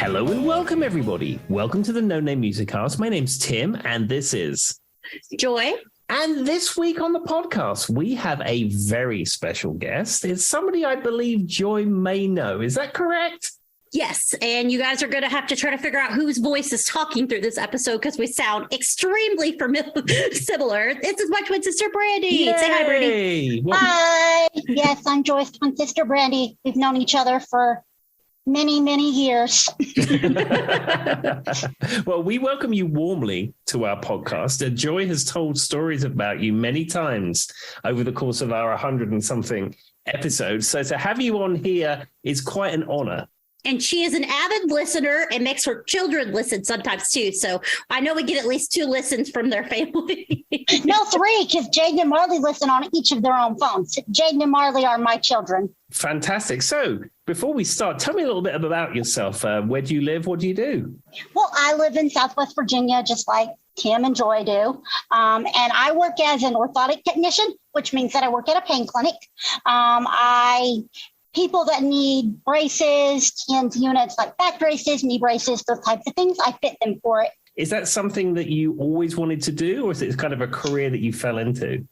Hello and welcome, everybody. Welcome to the No Name Music Cast. My name's Tim, and this is Joy. And this week on the podcast, we have a very special guest. It's somebody I believe Joy may know. Is that correct? Yes, and you guys are going to have to try to figure out whose voice is talking through this episode because we sound extremely similar. This is my twin sister, Brandi. Yay! Say hi, Brandi. Hi. Yes, I'm Joy's twin sister, Brandi. We've known each other for many, many years. Well, we welcome you warmly to our podcast. Joy has told stories about you many times over the course of our 100 and something episodes. So to have you on here is quite an honor. And she is an avid listener and makes her children listen sometimes too. So I know we get at least 2 listens from their family. No, 3, because Jaden and Marley listen on each of their own phones. Jaden and Marley are my children. Fantastic. So before we start, tell me a little bit about yourself. Where do you live? What do you do? Well, I live in Southwest Virginia, just like Tim and Joy do. And I work as an orthotic technician, which means that I work at a pain clinic. People that need braces, TENS units like back braces, knee braces, those types of things, I fit them for it. Is that something that you always wanted to do, or is it kind of a career that you fell into?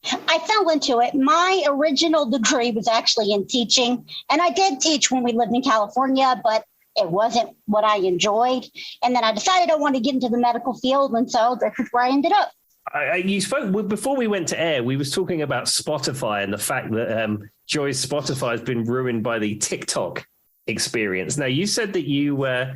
I fell into it. My original degree was actually in teaching, and I did teach when we lived in California, but it wasn't what I enjoyed. And then I decided I wanted to get into the medical field, and so this is where I ended up. You spoke before we went to air. We was talking about Spotify and the fact that Joy's Spotify has been ruined by the TikTok experience. Now, you said that you as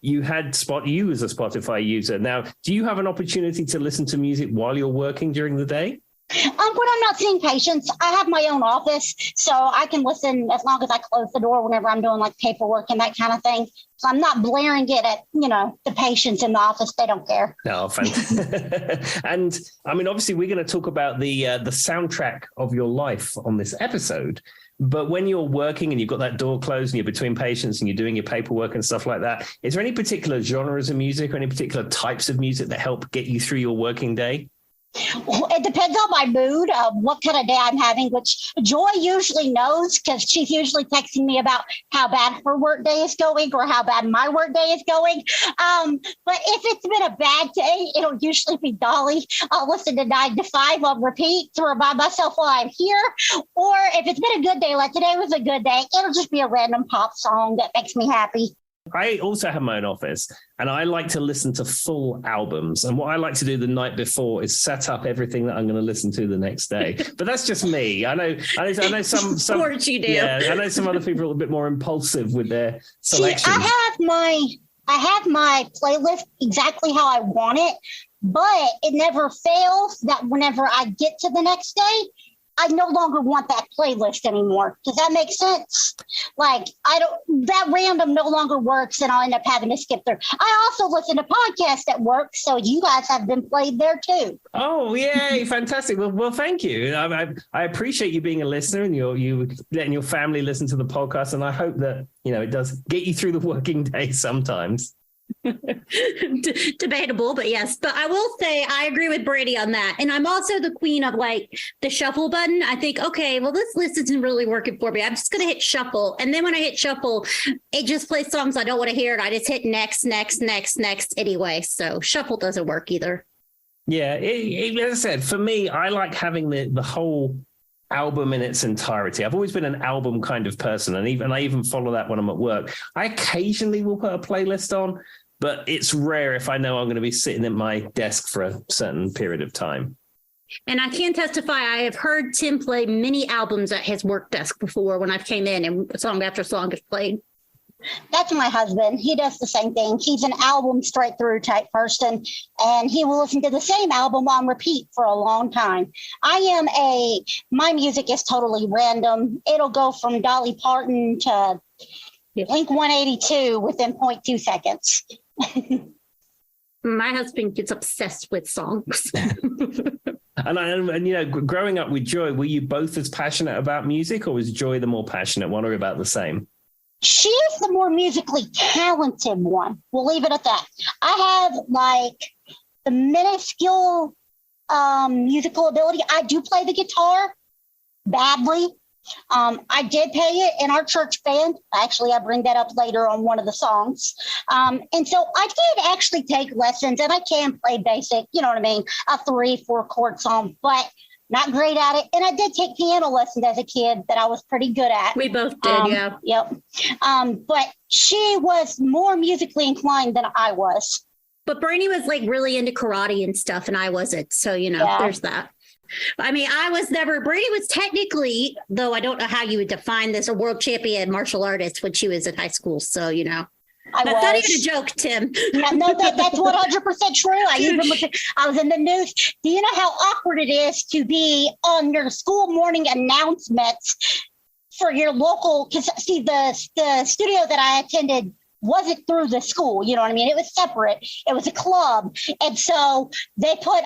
a Spotify user. Now, do you have an opportunity to listen to music while you're working during the day? When I'm not seeing patients, I have my own office, so I can listen as long as I close the door whenever I'm doing like paperwork and that kind of thing. So I'm not blaring it at, the patients in the office. They don't care. No, fantastic. And I mean, obviously, we're going to talk about the soundtrack of your life on this episode. But when you're working and you've got that door closed and you're between patients and you're doing your paperwork and stuff like that, is there any particular genres of music or any particular types of music that help get you through your working day? It depends on my mood, what kind of day I'm having, which Joy usually knows because she's usually texting me about how bad her work day is going or how bad my work day is going. But if it's been a bad day, it'll usually be Dolly. I'll listen to 9 to 5 on repeat to remind myself while I'm here. Or if it's been a good day, like today was a good day, it'll just be a random pop song that makes me happy. I also have my own office and I like to listen to full albums. And what I like to do the night before is set up everything that I'm going to listen to the next day. But that's just me. I know some of course you do. Yeah, I know some other people are a little bit more impulsive with their selections. See, I have my playlist exactly how I want it, but it never fails that whenever I get to the next day, I no longer want that playlist anymore. Does that make sense? Like, that random no longer works and I'll end up having to skip through. I also listen to podcasts at work, so you guys have been played there too. Oh, yay. Fantastic. Well, thank you. I appreciate you being a listener and you letting your family listen to the podcast. And I hope that, it does get you through the working day sometimes. Debatable, but yes. But I will say I agree with Brandi on that. And I'm also the queen of like the shuffle button. I think, okay, well, this list isn't really working for me. I'm just going to hit shuffle. And then when I hit shuffle, it just plays songs I don't want to hear. And I just hit next anyway. So shuffle doesn't work either. Yeah, as I said, for me, I like having the whole album in its entirety. I've always been an album kind of person, and I even follow that when I'm at work. I occasionally will put a playlist on, but it's rare if I know I'm going to be sitting at my desk for a certain period of time. And I can testify, I have heard Tim play many albums at his work desk before when I've came in and song after song is played. That's my husband. He does the same thing. He's an album straight through type person, and he will listen to the same album on repeat for a long time. My music is totally random. It'll go from Dolly Parton to Blink 182 within 0.2 seconds. My husband gets obsessed with songs. And growing up with Joy, were you both as passionate about music, or was Joy the more passionate one, or about the same? She is the more musically talented one. We'll leave it at that. I have like the minuscule musical ability. I do play the guitar badly. I did pay it in our church band. Actually, I bring that up later on one of the songs. And so I did actually take lessons, and I can play basic, you know what I mean, a 3-4 chord song, but not great at it. And I did take piano lessons as a kid that I was pretty good at. We both did, yeah. Yep. But she was more musically inclined than I was. But Brandi was like really into karate and stuff, and I wasn't. So, there's that. I mean, Brandi was technically, though I don't know how you would define this, a world champion martial artist when she was in high school. So, That's not even a joke, Tim. No, that's 100% true. I was in the news. Do you know how awkward it is to be on your school morning announcements for your local? Because see, the studio that I attended wasn't through the school. You know what I mean? It was separate. It was a club. And so they put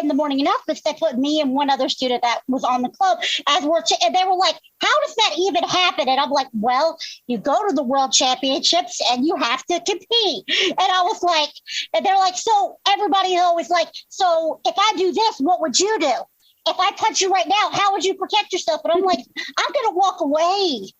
in the morning announcements, they put me and one other student that was on the club and they were like, how does that even happen? And I'm like, well, you go to the world championships and you have to compete. And I was like, and they're like, so everybody is always like, so if I do this, what would you do? If I touch you right now, how would you protect yourself? And I'm like, I'm going to walk away.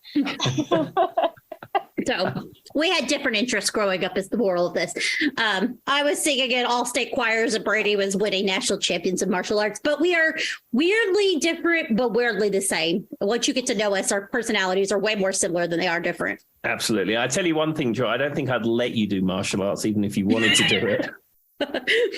So we had different interests growing up is the moral of this. I was singing in all state choirs and Brandi was winning national champions in martial arts, but we are weirdly different, but weirdly the same. Once you get to know us, our personalities are way more similar than they are different. Absolutely. I tell you one thing, Joy, I don't think I'd let you do martial arts, even if you wanted to do it.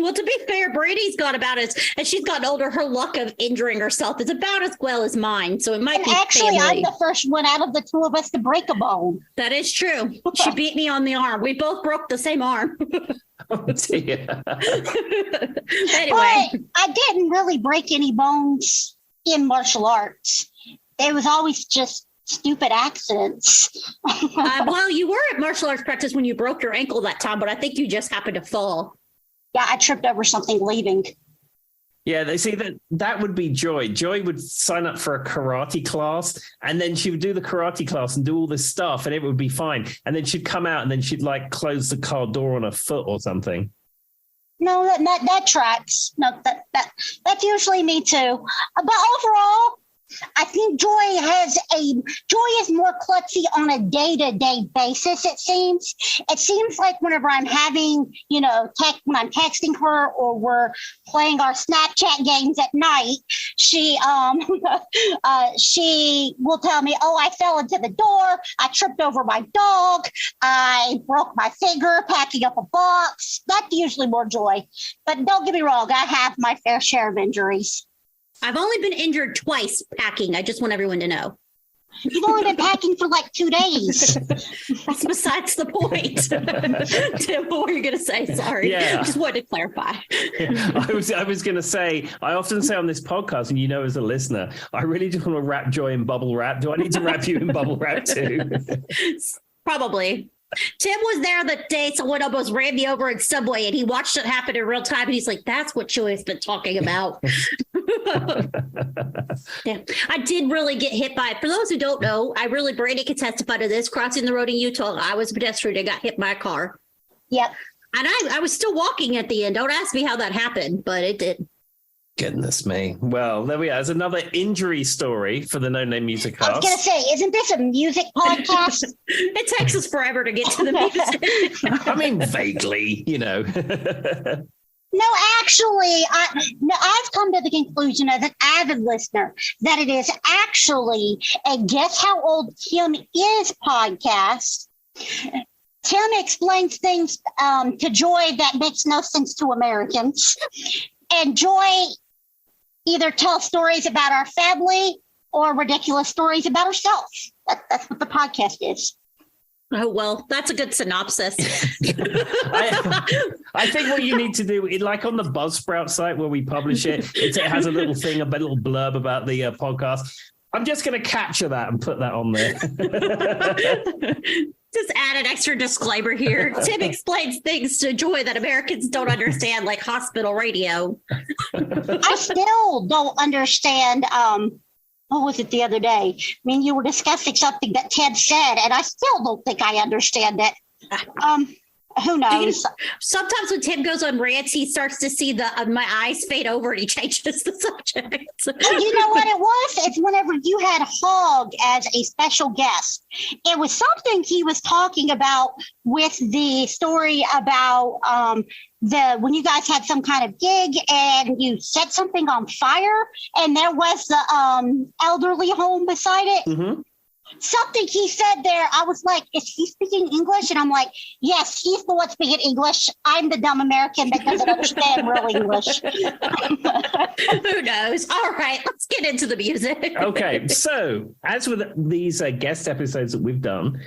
Well, to be fair, Brandi's got about as she's gotten older, her luck of injuring herself is about as well as mine. So it might be actually, family. I'm the first one out of the two of us to break a bone. That is true. She beat me on the arm. We both broke the same arm. Oh, dear. Anyway, but I didn't really break any bones in martial arts. It was always just stupid accidents. Well, you were at martial arts practice when you broke your ankle that time, but I think you just happened to fall. Yeah, I tripped over something leaving. Yeah, they see that would be Joy. Joy would sign up for a karate class, and then she would do the karate class and do all this stuff, and it would be fine. And then she'd come out, and then she'd like close the car door on her foot or something. No, that tracks. No, that's usually me too. But overall, I think Joy is more klutzy on a day-to-day basis, it seems. It seems like whenever I'm having, when I'm texting her or we're playing our Snapchat games at night, she will tell me, oh, I fell into the door, I tripped over my dog, I broke my finger packing up a box. That's usually more Joy. But don't get me wrong, I have my fair share of injuries. I've only been injured twice packing. I just want everyone to know. You've only been packing for like 2 days. That's besides the point. Tim, what were you going to say? Sorry. Yeah. Just wanted to clarify. I was going to say, I often say on this podcast, and as a listener, I really just want to wrap Joy in bubble wrap. Do I need to wrap you in bubble wrap too? Probably. Tim was there the day someone almost ran me over in Subway, and he watched it happen in real time, and he's like, that's what Joy's been talking about. Yeah, I did really get hit by it. For those who don't know, Brandi can testify to this. Crossing the road in Utah, I was a pedestrian and got hit by a car. Yep. And I was still walking at the end. Don't ask me how that happened, but it did. Goodness me. Well, there we are. There's another injury story for the No Name Music Cast. I was going to say, isn't this a music podcast? It takes us forever to get to the music. I mean, vaguely, No, actually, I've come to the conclusion as an avid listener that it is actually a Guess How Old Tim Is podcast. Tim explains things to Joy that makes no sense to Americans. And Joy either tells stories about our family or ridiculous stories about herself. That's what the podcast is. Oh, well, that's a good synopsis. I think what you need to do, like on the Buzzsprout site where we publish it, it has a little thing, a little blurb about the podcast. I'm just going to capture that and put that on there. Just add an extra disclaimer here. Tim explains things to Joy that Americans don't understand, like hospital radio. I still don't understand. What was it the other day? I mean, you were discussing something that Ted said, and I still don't think I understand it. Who knows? Sometimes when Tim goes on rants, he starts to see my eyes fade over and he changes the subject. You know what it was? It's whenever you had Hogg as a special guest. It was something he was talking about with the story about when you guys had some kind of gig and you set something on fire and there was the elderly home beside it. Mm-hmm. Something he said there, I was like, is he speaking English? And I'm like, yes, he's the one speaking English. I'm the dumb American that doesn't understand real English. Who knows? All right, let's get into the music. Okay, so as with these guest episodes that we've done,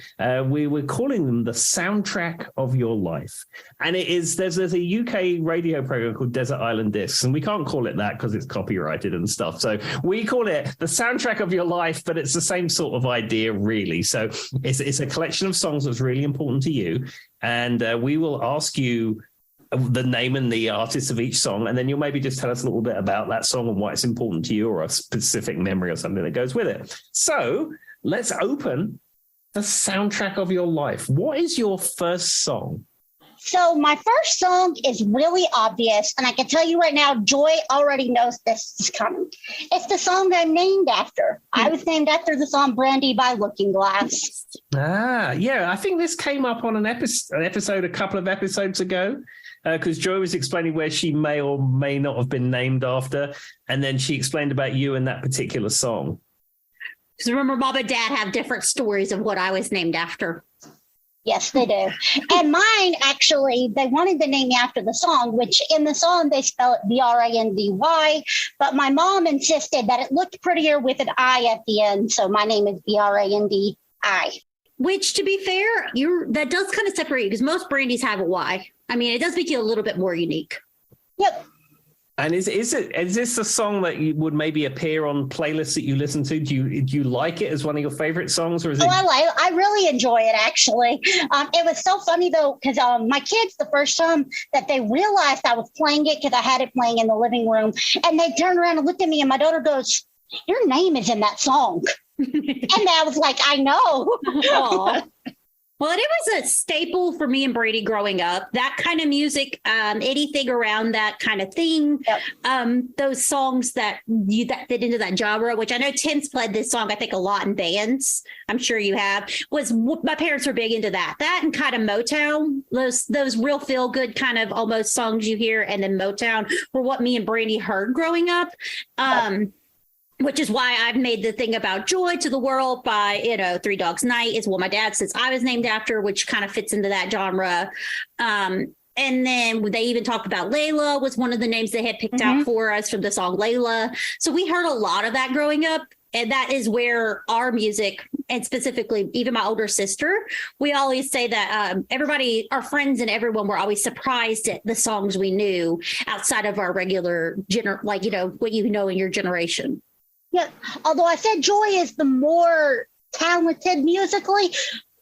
we were calling them the soundtrack of your life. And there's a UK radio program called Desert Island Discs, and we can't call it that because it's copyrighted and stuff. So we call it the soundtrack of your life, but it's the same sort of idea, really. So it's a collection of songs that's really important to you, and we will ask you the name and the artist of each song, and then you'll maybe just tell us a little bit about that song and why it's important to you, or a specific memory or something that goes with it. So let's open the soundtrack of your life. What is your first song? So my first song is really obvious, and I can tell you right now, Joy already knows this is coming. It's the song I'm named after. I was named after the song Brandi by Looking Glass. Ah, yeah. I think this came up on an episode a couple of episodes ago, because Joy was explaining where she may or may not have been named after, and then she explained about you and that particular song. Because remember, Mom and Dad have different stories of what I was named after. Yes, they do. And mine, actually, they wanted to name me after the song, which in the song they spell it Brandy. But my mom insisted that it looked prettier with an I at the end. So my name is Brandi. Which, to be fair, that does kind of separate you because most Brandys have a Y. I mean, it does make you a little bit more unique. Yep. And is this a song that you would maybe appear on playlists that you listen to? Do you like it as one of your favorite songs, or is it? Oh, I really enjoy it, actually. It was so funny though, because my kids, the first time that they realized I was playing it, because I had it playing in the living room, and they turned around and looked at me, and my daughter goes, "Your name is in that song," and I was like, "I know." Well, it was a staple for me and Brady growing up. That kind of music, anything around that kind of thing. Yep. Those songs that fit into that genre, which I know Tim's played this song, I think, a lot in bands. I'm sure you have. My parents were big into that. That and kind of Motown, those real feel good kind of almost songs you hear, and then Motown were what me and Brady heard growing up. Yep. Which is why I've made the thing about Joy to the World by, Three Dogs Night is what my dad says I was named after, which kind of fits into that genre. And then they even talked about Layla was one of the names they had picked out for us from the song Layla. So we heard a lot of that growing up. And that is where our music, and specifically even my older sister, we always say that everybody, our friends and everyone were always surprised at the songs we knew outside of our regular, what you know in your generation. Yeah, although I said Joy is the more talented musically,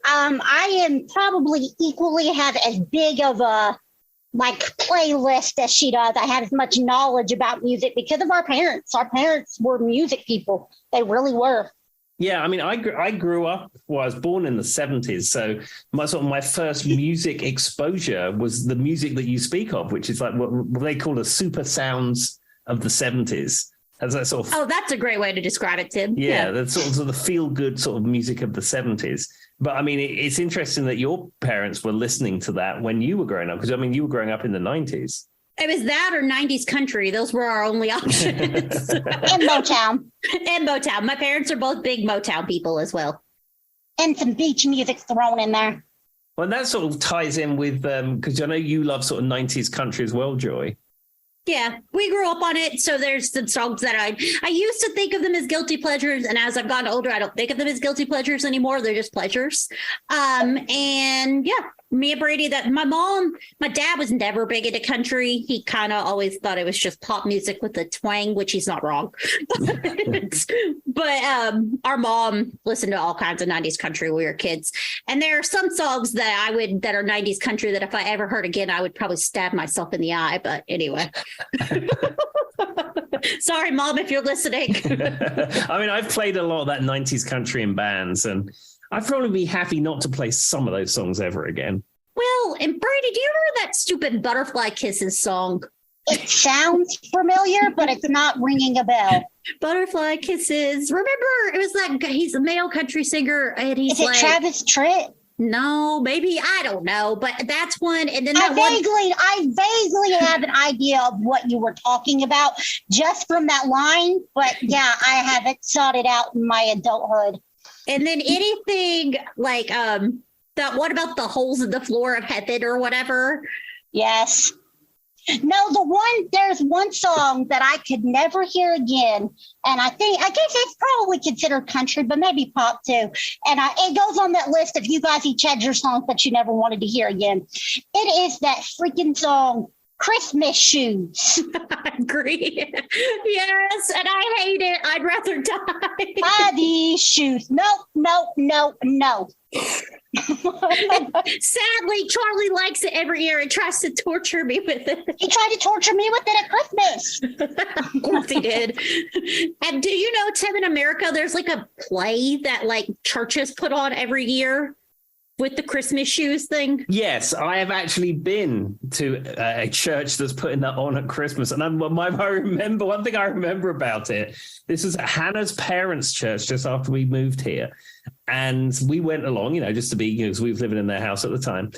I am probably equally have as big of a playlist as she does. I have as much knowledge about music because of our parents. Our parents were music people. They really were. Yeah, I mean, I grew up, I was born in the 70s. So my first music exposure was the music that you speak of, which is like what they call the super sounds of the 70s. As that sort of, that's a great way to describe it, Tim. Yeah, that's sort of the feel-good sort of music of the 70s. But I mean, it's interesting that your parents were listening to that when you were growing up, because I mean, you were growing up in the 90s. It was that or 90s country. Those were our only options. And Motown. And Motown. My parents are both big Motown people as well. And some beach music thrown in there. Well, that sort of ties in with, because I know you love sort of 90s country as well, Joy. Yeah, we grew up on it. So there's some songs that I used to think of them as guilty pleasures. And as I've gotten older, I don't think of them as guilty pleasures anymore. They're just pleasures. And yeah, me and Brady, that my dad was never big into country. He kind of always thought it was just pop music with a twang, which he's not wrong. But our mom listened to all kinds of 90s country when we were kids. And there are some songs that are 90s country that if I ever heard again, I would probably stab myself in the eye. But anyway. Sorry, Mom, if you're listening. I mean, I've played a lot of that 90s country in bands, and I'd probably be happy not to play some of those songs ever again. Well, and Brady Brady, do you remember that stupid Butterfly Kisses song? It sounds familiar, but it's not ringing a bell. Butterfly Kisses. Remember, it was that guy, he's a male country singer, and he's Is it like, Travis Tritt? No, maybe, I don't know, but that's one. And then I vaguely have an idea of what you were talking about just from that line. But yeah, I haven't sought it out in my adulthood. And then anything like that, what about the holes in the floor of heaven or whatever? Yes. No, there's one song that I could never hear again. And I guess it's probably considered country, but maybe pop too. And it goes on that list of you guys each had your songs that you never wanted to hear again. It is that freaking song, Christmas Shoes. I agree. Yes, and I hate it. I'd rather die. Buy these shoes. No. Sadly, Charlie likes it every year and tries to torture me with it. He tried to torture me with it at Christmas. Of course he did. And do you know, Tim, in America, there's like a play that like churches put on every year with the Christmas shoes thing? Yes, I have actually been to a church that's putting that on at Christmas. And one thing I remember about it, this was at Hannah's parents' church just after we moved here. And we went along, just to be, because we were living in their house at the time.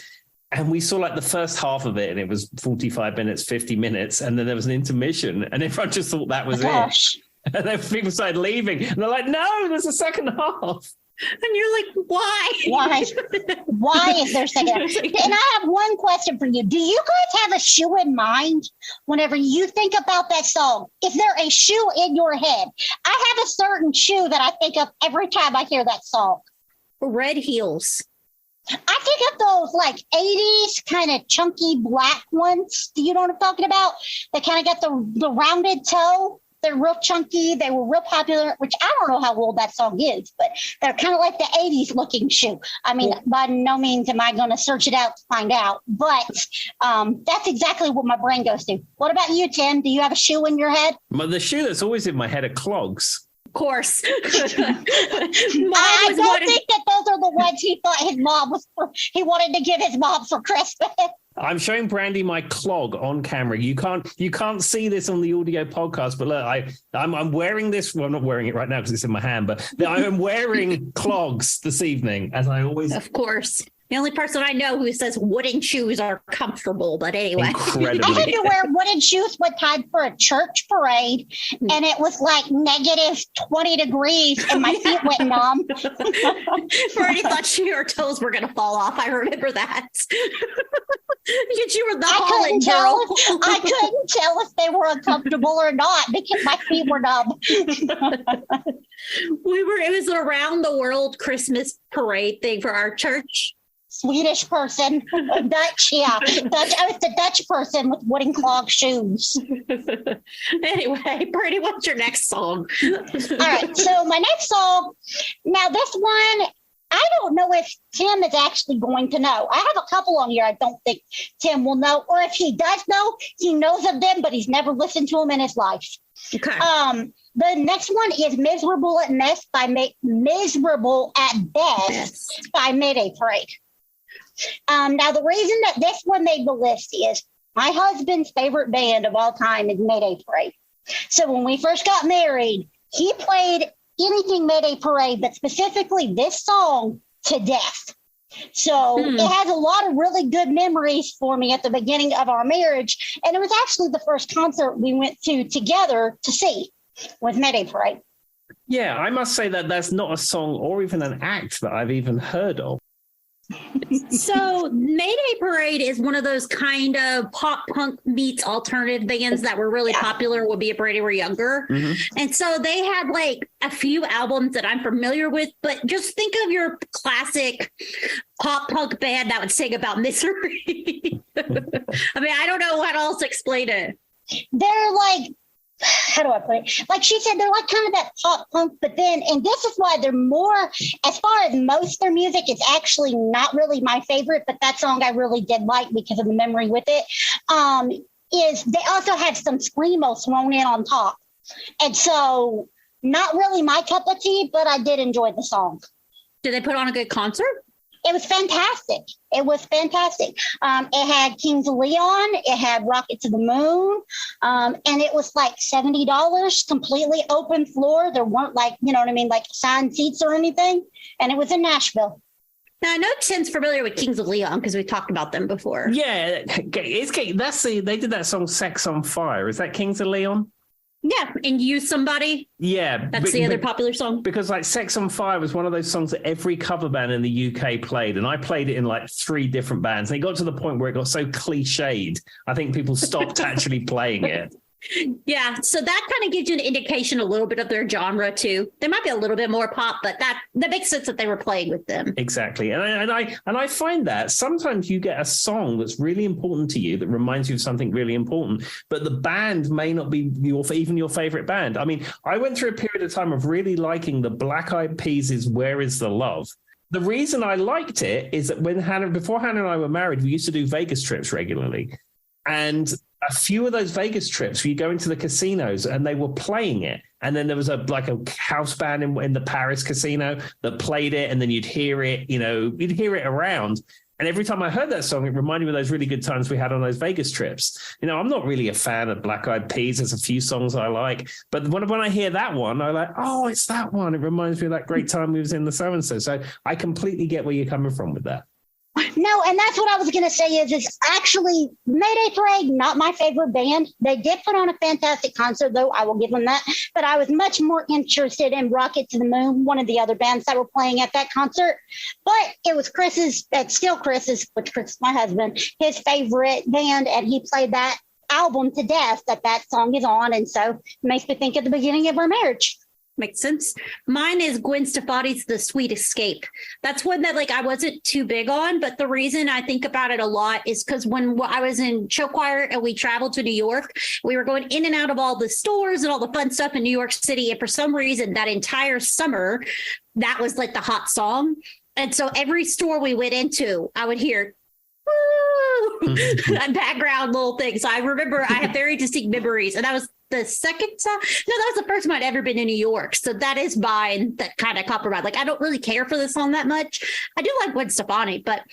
And we saw like the first half of it, and it was 45 minutes, 50 minutes. And then there was an intermission, and everyone just thought that was it. And then people started leaving. And they're like, no, there's a second half. And you're like, why? Why is there second half? And I have one question for you. Do you guys have a shoe in mind whenever you think about that song? Is there a shoe in your head? I have a certain shoe that I think of every time I hear that song. Red heels. I think of those like 80s kind of chunky black ones. Do you know what I'm talking about? They kind of got the rounded toe. They're real chunky. They were real popular, which I don't know how old that song is, but they're kind of like the 80s looking shoe. I mean, by no means am I going to search it out to find out, but that's exactly what my brain goes to. What about you, Tim? Do you have a shoe in your head? The shoe that's always in my head are clogs. Of course. I don't think that those are the ones he thought his mom he wanted to give his mom for Christmas. I'm showing Brandi my clog on camera. You can't see this on the audio podcast, but look, I'm wearing this. Well, I'm not wearing it right now because it's in my hand, but I am wearing clogs this evening, as I always. Of course. The only person I know who says wooden shoes are comfortable, but anyway. Incredibly. I had to wear wooden shoes one time for a church parade, and it was like negative 20 degrees, and my feet went numb. Brandi thought her toes were going to fall off. I remember that. Because you were the Holland girl. I couldn't tell if they were uncomfortable or not because my feet were numb. It was an around the world Christmas parade thing for our church. Swedish person, Dutch. I was the Dutch person with wooden clog shoes. Anyway, Brady, what's your next song? All right, so my next song, now this one, I don't know if Tim is actually going to know. I have a couple on here I don't think Tim will know, or if he does know, he knows of them, but he's never listened to them in his life. Okay. The next one is Miserable at Best by Mayday Parade. Now, the reason that this one made the list is my husband's favorite band of all time is Mayday Parade. So when we first got married, he played anything Mayday Parade, but specifically this song to death. So it has a lot of really good memories for me at the beginning of our marriage. And it was actually the first concert we went to together to see was Mayday Parade. Yeah, I must say that that's not a song or even an act that I've even heard of. So Mayday Parade is one of those kind of pop punk meets alternative bands that were really popular when we Brady were younger. Mm-hmm. And so they had like a few albums that I'm familiar with, but just think of your classic pop punk band that would sing about misery. I mean, I don't know how else to explain it. They're like, how do I put it? Like she said, they're like kind of that pop punk, but then, and this is why they're more, as far as most of their music, it's actually not really my favorite, but that song I really did like because of the memory with it, is they also have some screamo thrown in on top. And so not really my cup of tea, but I did enjoy the song. Did they put on a good concert? It was fantastic. It was fantastic. It had Kings of Leon. It had Rocket to the Moon. And it was like $70, completely open floor. There weren't like, you know what I mean, like assigned seats or anything. And it was in Nashville. Now, I know Tim's familiar with Kings of Leon because we talked about them before. Yeah, they did that song "Sex on Fire." Is that Kings of Leon? Yeah, and Use Somebody. Yeah. That's the other popular song. Because like Sex on Fire was one of those songs that every cover band in the UK played. And I played it in like 3 different bands. And it got to the point where it got so cliched, I think people stopped actually playing it. Yeah, so that kind of gives you an indication a little bit of their genre too. They might be a little bit more pop, but that makes sense that they were playing with them. Exactly, and I find that sometimes you get a song that's really important to you that reminds you of something really important, but the band may not be even your favorite band. I mean, I went through a period of time of really liking the Black Eyed Peas' "Where Is the Love." The reason I liked it is that before Hannah and I were married, we used to do Vegas trips regularly, and a few of those Vegas trips, you go into the casinos and they were playing it. And then there was a house band in the Paris casino that played it. And then you'd hear it around. And every time I heard that song, it reminded me of those really good times we had on those Vegas trips. You know, I'm not really a fan of Black Eyed Peas. There's a few songs I like. But when I hear that one, I'm like, oh, it's that one. It reminds me of that great time we was in the so-and-so. So I completely get where you're coming from with that. No, and that's what I was going to say is actually Mayday Parade, not my favorite band. They did put on a fantastic concert, though. I will give them that. But I was much more interested in Rocket to the Moon, one of the other bands that were playing at that concert. But it was still Chris's, which Chris is my husband, his favorite band. And he played that album to death that song is on. And so it makes me think of the beginning of our marriage. Makes sense. Mine is Gwen Stefani's The Sweet Escape. That's one that I wasn't too big on, but the reason I think about it a lot is because when I was in show choir and we traveled to New York, we were going in and out of all the stores and all the fun stuff in New York City. And for some reason, that entire summer, that was like the hot song. And so every store we went into, I would hear that background little thing. So I remember I have very distinct memories. And that was the second time. No, that was the first time I'd ever been in New York. So that is mine that kind of compromised. I don't really care for the song that much. I do like Gwen Stefani, but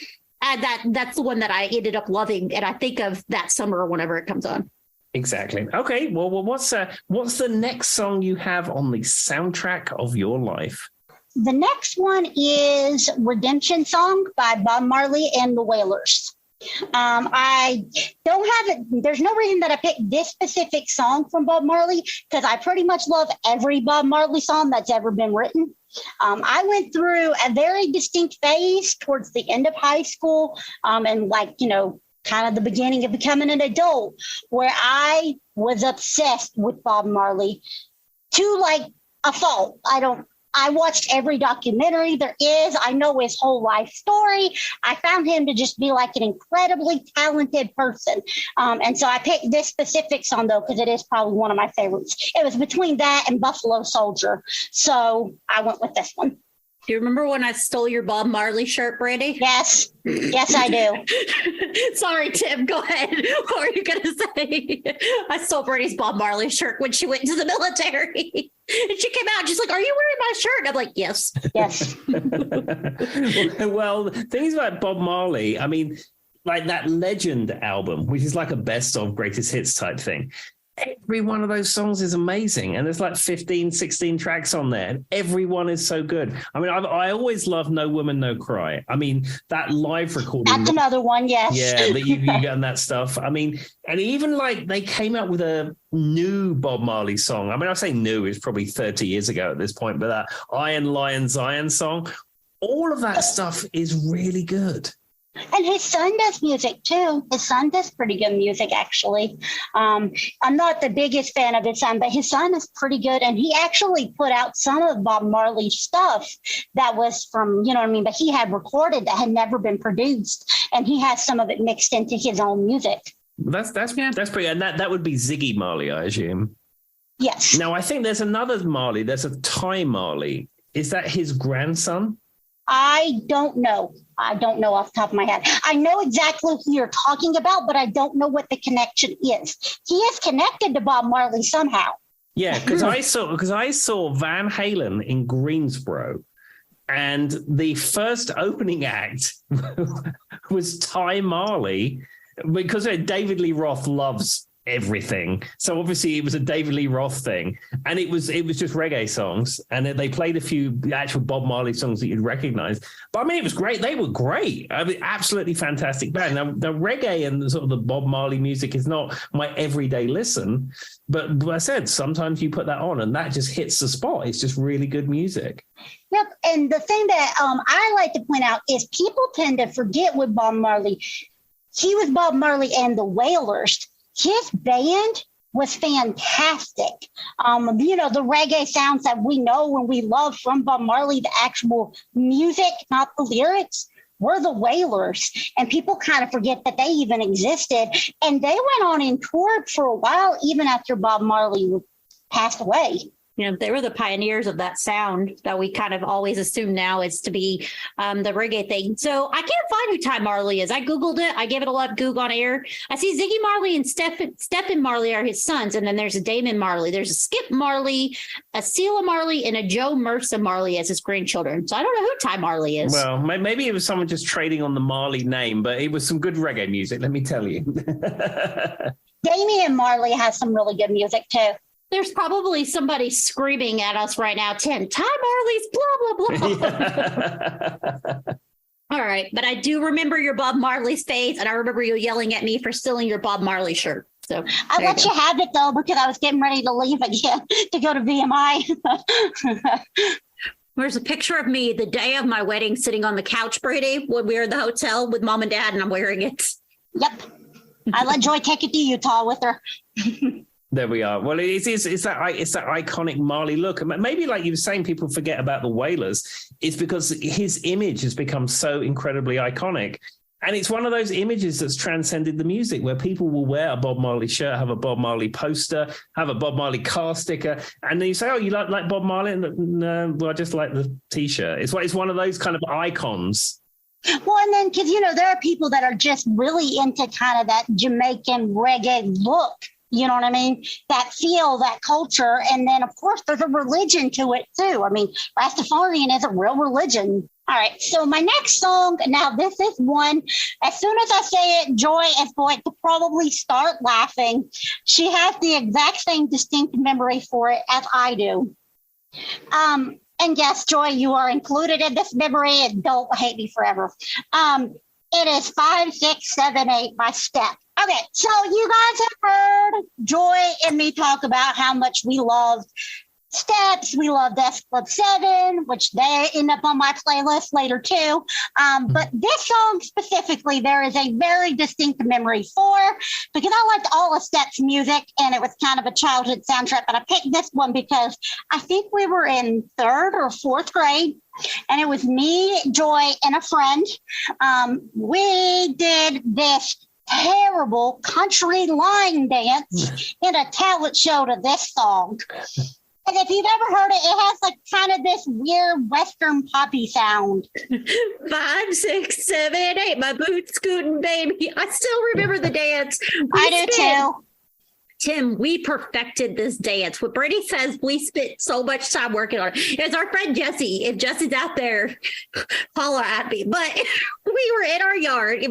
that's the one that I ended up loving. And I think of that summer whenever it comes on. Exactly. Okay. Well, what's the next song you have on the soundtrack of your life? The next one is Redemption Song by Bob Marley and the Wailers. I don't have it. There's no reason that I picked this specific song from Bob Marley because I pretty much love every Bob Marley song that's ever been written. I went through a very distinct phase towards the end of high school and kind of the beginning of becoming an adult where I was obsessed with Bob Marley to a fault. I watched every documentary there is. I know his whole life story. I found him to just be an incredibly talented person. And so I picked this specific song, though, because it is probably one of my favorites. It was between that and Buffalo Soldier. So I went with this one. Do you remember when I stole your Bob Marley shirt, Brandi? Yes. Yes, I do. Sorry, Tim. Go ahead. What were you going to say? I stole Brandi's Bob Marley shirt when she went into the military. And she came out just are you wearing my shirt? And I'm like, yes. Yes. Well, things about Bob Marley, I mean, that Legend album, which is a best of greatest hits type thing. Every one of those songs is amazing. And there's 15, 16 tracks on there. And every one is so good. I mean, I always love No Woman, No Cry. I mean, that live recording. That's another one, yes. Yeah, that you get on that stuff. I mean, and even they came out with a new Bob Marley song. I mean, I say new, it's probably 30 years ago at this point, but that Iron Lion Zion song, all of that stuff is really good. And his son does music, too. His son does pretty good music, actually. I'm not the biggest fan of his son, but his son is pretty good. And he actually put out some of Bob Marley's stuff that was from, but he had recorded that had never been produced. And he has some of it mixed into his own music. That's pretty, and that would be Ziggy Marley, I assume. Yes. Now, I think there's another Marley. There's a Ty Marley. Is that his grandson? I don't know. I don't know off the top of my head. I know exactly who you're talking about, but I don't know what the connection is. He is connected to Bob Marley somehow. Yeah, because I saw Van Halen in Greensboro, And the first opening act was Ty Marley, because David Lee Roth loves everything. So obviously it was a David Lee Roth thing, and it was just reggae songs, and they played a few actual Bob Marley songs that you'd recognize. But I mean, it was great. They were great. I mean, absolutely fantastic band. Now, the reggae and sort of the Bob Marley music is not my everyday listen, but I said sometimes you put that on and that just hits the spot. It's just really good music. Yep. And the thing that I like to point out is people tend to forget with Bob Marley. He was Bob Marley and the Wailers. His band was fantastic. The reggae sounds that we know and we love from Bob Marley, the actual music, not the lyrics, were the Wailers. And people kind of forget that they even existed. And they went on and toured for a while, even after Bob Marley passed away. They were the pioneers of that sound that we kind of always assume now is to be the reggae thing. So I can't find who Ty Marley is. I Googled it. I gave it a lot of Goog on air. I see Ziggy Marley and Stephen Marley are his sons. And then there's a Damon Marley. There's a Skip Marley, a Celia Marley, and a Joe Mercer Marley as his grandchildren. So I don't know who Ty Marley is. Well, maybe it was someone just trading on the Marley name, but it was some good reggae music, let me tell you. Damian Marley has some really good music too. There's probably somebody screaming at us right now, Tim, Ty Marley's blah, blah, blah. All right. But I do remember your Bob Marley's face, and I remember you yelling at me for stealing your Bob Marley shirt. So I let you have it, though, because I was getting ready to leave again to go to VMI. There's a picture of me the day of my wedding sitting on the couch, Brady, when we were in the hotel with Mom and Dad, and I'm wearing it. Yep. I let Joy take it to Utah with her. There we are. Well, it's that iconic Marley look. And maybe, like you were saying, people forget about the Wailers. It's because his image has become so incredibly iconic. And it's one of those images that's transcended the music, where people will wear a Bob Marley shirt, have a Bob Marley poster, have a Bob Marley car sticker. And then you say, oh, you like Bob Marley? And no, well, I just like the T-shirt. It's one of those kind of icons. Well, and then, because, there are people that are just really into kind of that Jamaican reggae look. You know what I mean? That feel, that culture. And then, of course, there's a religion to it, too. I mean, Rastafarian is a real religion. All right. So my next song, now this is one, as soon as I say it, Joy is going to probably start laughing. She has the exact same distinct memory for it as I do. And yes, Joy, you are included in this memory, and don't hate me forever. It is 5, 6, 7, 8 by Step. Okay, so you guys have heard Joy and me talk about how much we love Steps. We love Death Club 7, which they end up on my playlist later too. But this song specifically, there is a very distinct memory for, because I liked all of Steps' music and it was kind of a childhood soundtrack. But I picked this one because I think we were in 3rd or 4th grade. And it was me, Joy, and a friend. We did this terrible country line dance in a talent show to this song. And if you've ever heard it, it has like kind of this weird Western poppy sound. 5, 6, 7, 8, my boots scooting, baby. I still remember the dance. I do too. Tim, we perfected this dance. What Brady says, we spent so much time working on it. It's our friend Jesse. If Jesse's out there, holler at me. But we were in our yard.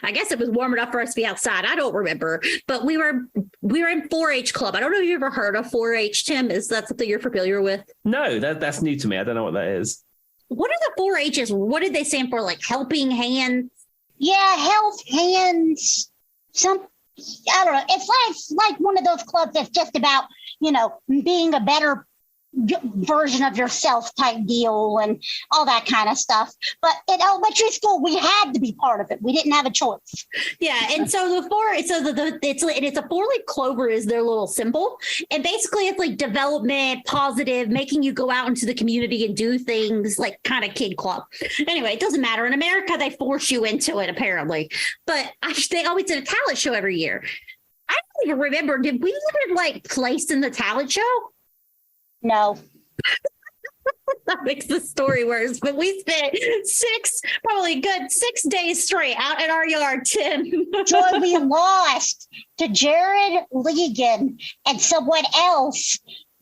I guess it was warm enough for us to be outside. I don't remember. But we were in 4-H club. I don't know if you ever heard of 4-H, Tim. Is that something you're familiar with? No, that's new to me. I don't know what that is. What are the 4-H's? What did they stand for? Like helping hands? Yeah, health hands. I don't know. It's like one of those clubs that's just about, being a better version of yourself type deal and all that kind of stuff. But in elementary school, we had to be part of it. We didn't have a choice. Yeah, and so it's a 4-leaf clover is their little symbol, and basically it's like development, positive, making you go out into the community and do things like kind of kid club. Anyway, it doesn't matter. In America, they force you into it apparently, but they always did a talent show every year. I don't even remember. Did we ever place in the talent show? No. That makes the story worse. But we spent 6 days straight out in our yard, Tim. Joy, we lost to Jared Legan and someone else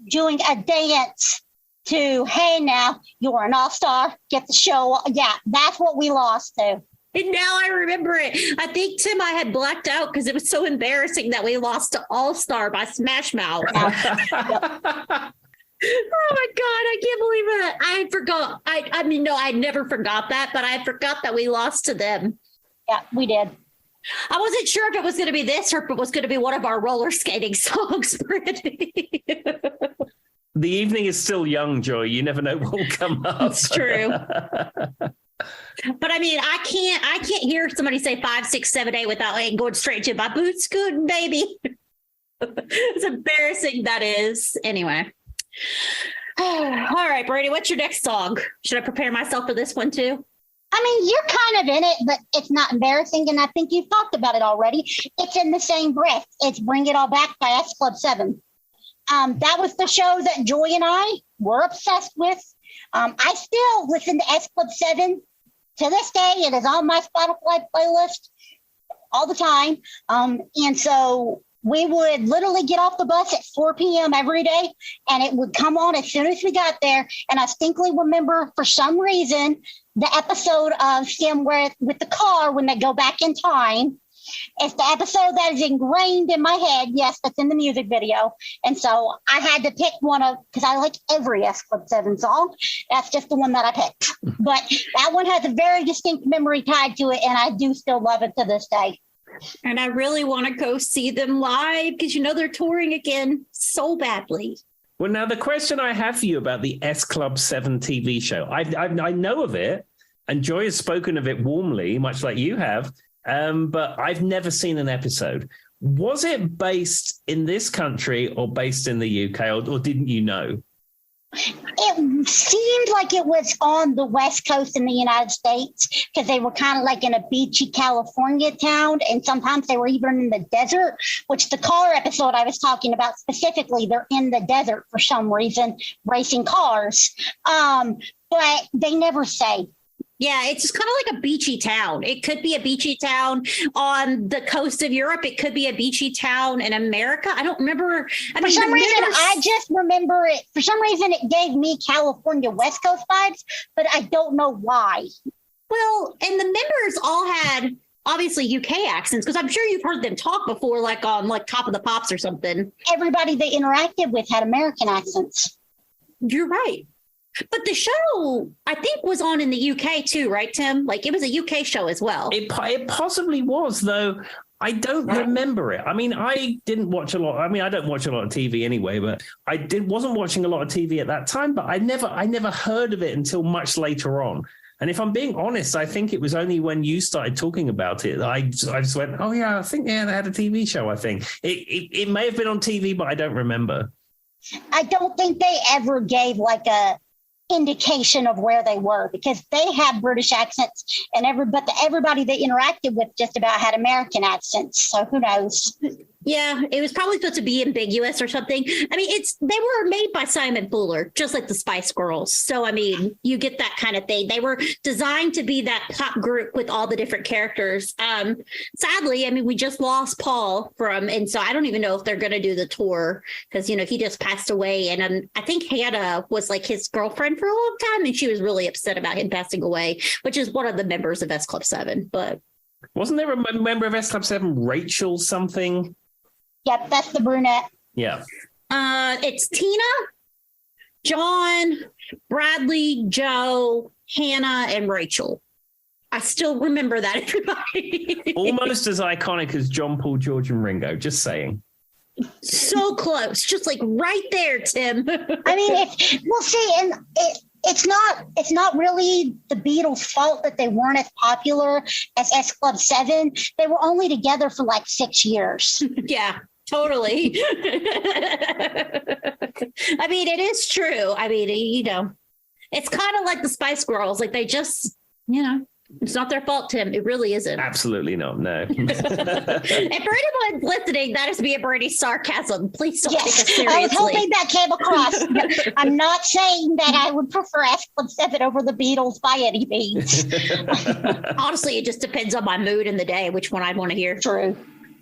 doing a dance to, hey, now you're an all-star, get the show. Yeah, that's what we lost to. And now I remember it. I think, Tim, I had blacked out because it was so embarrassing that we lost to All-Star by Smash Mouth. Oh my God, I can't believe it. I forgot. I mean, no, I never forgot that, but I forgot that we lost to them. Yeah, we did. I wasn't sure if it was going to be this or if it was going to be one of our roller skating songs, Brandi. The evening is still young, Joy. You never know what will come up. It's true. But I mean, I can't hear somebody say 5, 6, 7, 8 without going straight to my boot scooting, baby. It's embarrassing, that is. Anyway. All right, Brandi, what's your next song? Should I prepare myself for this one too? I mean, you're kind of in it, but it's not embarrassing, and I think you've talked about it already. It's in the same breath. It's Bring It All Back by S Club 7. That was the show that Joy and I were obsessed with. I still listen to S Club 7 to this day. It is on my Spotify playlist all the time. And so we would literally get off the bus at 4 p.m. every day, and it would come on as soon as we got there. And I distinctly remember, for some reason, the episode of Sim with the car when they go back in time. It's the episode that is ingrained in my head. Yes, that's in the music video. And so I had to pick one of, because I like every S Club 7 song. That's just the one that I picked. But that one has a very distinct memory tied to it, and I do still love it to this day. And I really want to go see them live because, you know, they're touring again so badly. Well, now the question I have for you about the S Club 7 TV show, I know of it, and Joy has spoken of it warmly, much like you have, but I've never seen an episode. Was it based in this country or based in the UK, or didn't you know? It seemed like it was on the West Coast in the United States because they were kind of like in a beachy California town, and sometimes they were even in the desert, which the car episode I was talking about specifically, they're in the desert for some reason, racing cars. But they never say. Yeah, it's just kind of like a beachy town. It could be a beachy town on the coast of Europe. It could be a beachy town in America. I don't remember. For some reason, I just remember it. For some reason, it gave me California West Coast vibes, but I don't know why. Well, and the members all had obviously UK accents, because I'm sure you've heard them talk before, like on like Top of the Pops or something. Everybody they interacted with had American accents. You're right. But the show, I think, was on in the UK too, right, Tim? Like, it was a UK show as well. It possibly was, though. I don't remember it. I mean, I didn't watch a lot. I mean, I don't watch a lot of TV anyway, but wasn't watching a lot of TV at that time. But I never heard of it until much later on. And if I'm being honest, I think it was only when you started talking about it that I just went, oh yeah, I think they had a TV show. I think it may have been on TV, but I don't remember. I don't think they ever gave like a indication of where they were, because they had British accents, and everybody they interacted with just about had American accents. So who knows? Yeah, it was probably supposed to be ambiguous or something. I mean, they were made by Simon Fuller, just like the Spice Girls. So, I mean, you get that kind of thing. They were designed to be that pop group with all the different characters. Sadly, I mean, we just lost Paul and so I don't even know if they're going to do the tour because, you know, he just passed away. And I think Hannah was like his girlfriend for a long time, and she was really upset about him passing away, which is one of the members of S Club 7. But wasn't there a member of S Club 7, Rachel something? Yep, that's the brunette. Yeah. It's Tina, John, Bradley, Joe, Hannah, and Rachel. I still remember that, everybody. Almost as iconic as John, Paul, George, and Ringo. Just saying. So close. Just like right there, Tim. I mean, it's not really the Beatles' fault that they weren't as popular as S Club 7. They were only together for like 6 years. Yeah, totally. I mean, it is true. I mean, you know, it's kind of like the Spice Girls. Like they just, you know, it's not their fault, Tim. It really isn't. Absolutely not. No. And for anyone listening, that is me and Brandi's sarcasm. Please don't take us seriously. I was hoping that came across. I'm not saying that I would prefer S Club 7 over the Beatles by any means. Honestly, it just depends on my mood in the day, which one I'd want to hear. True.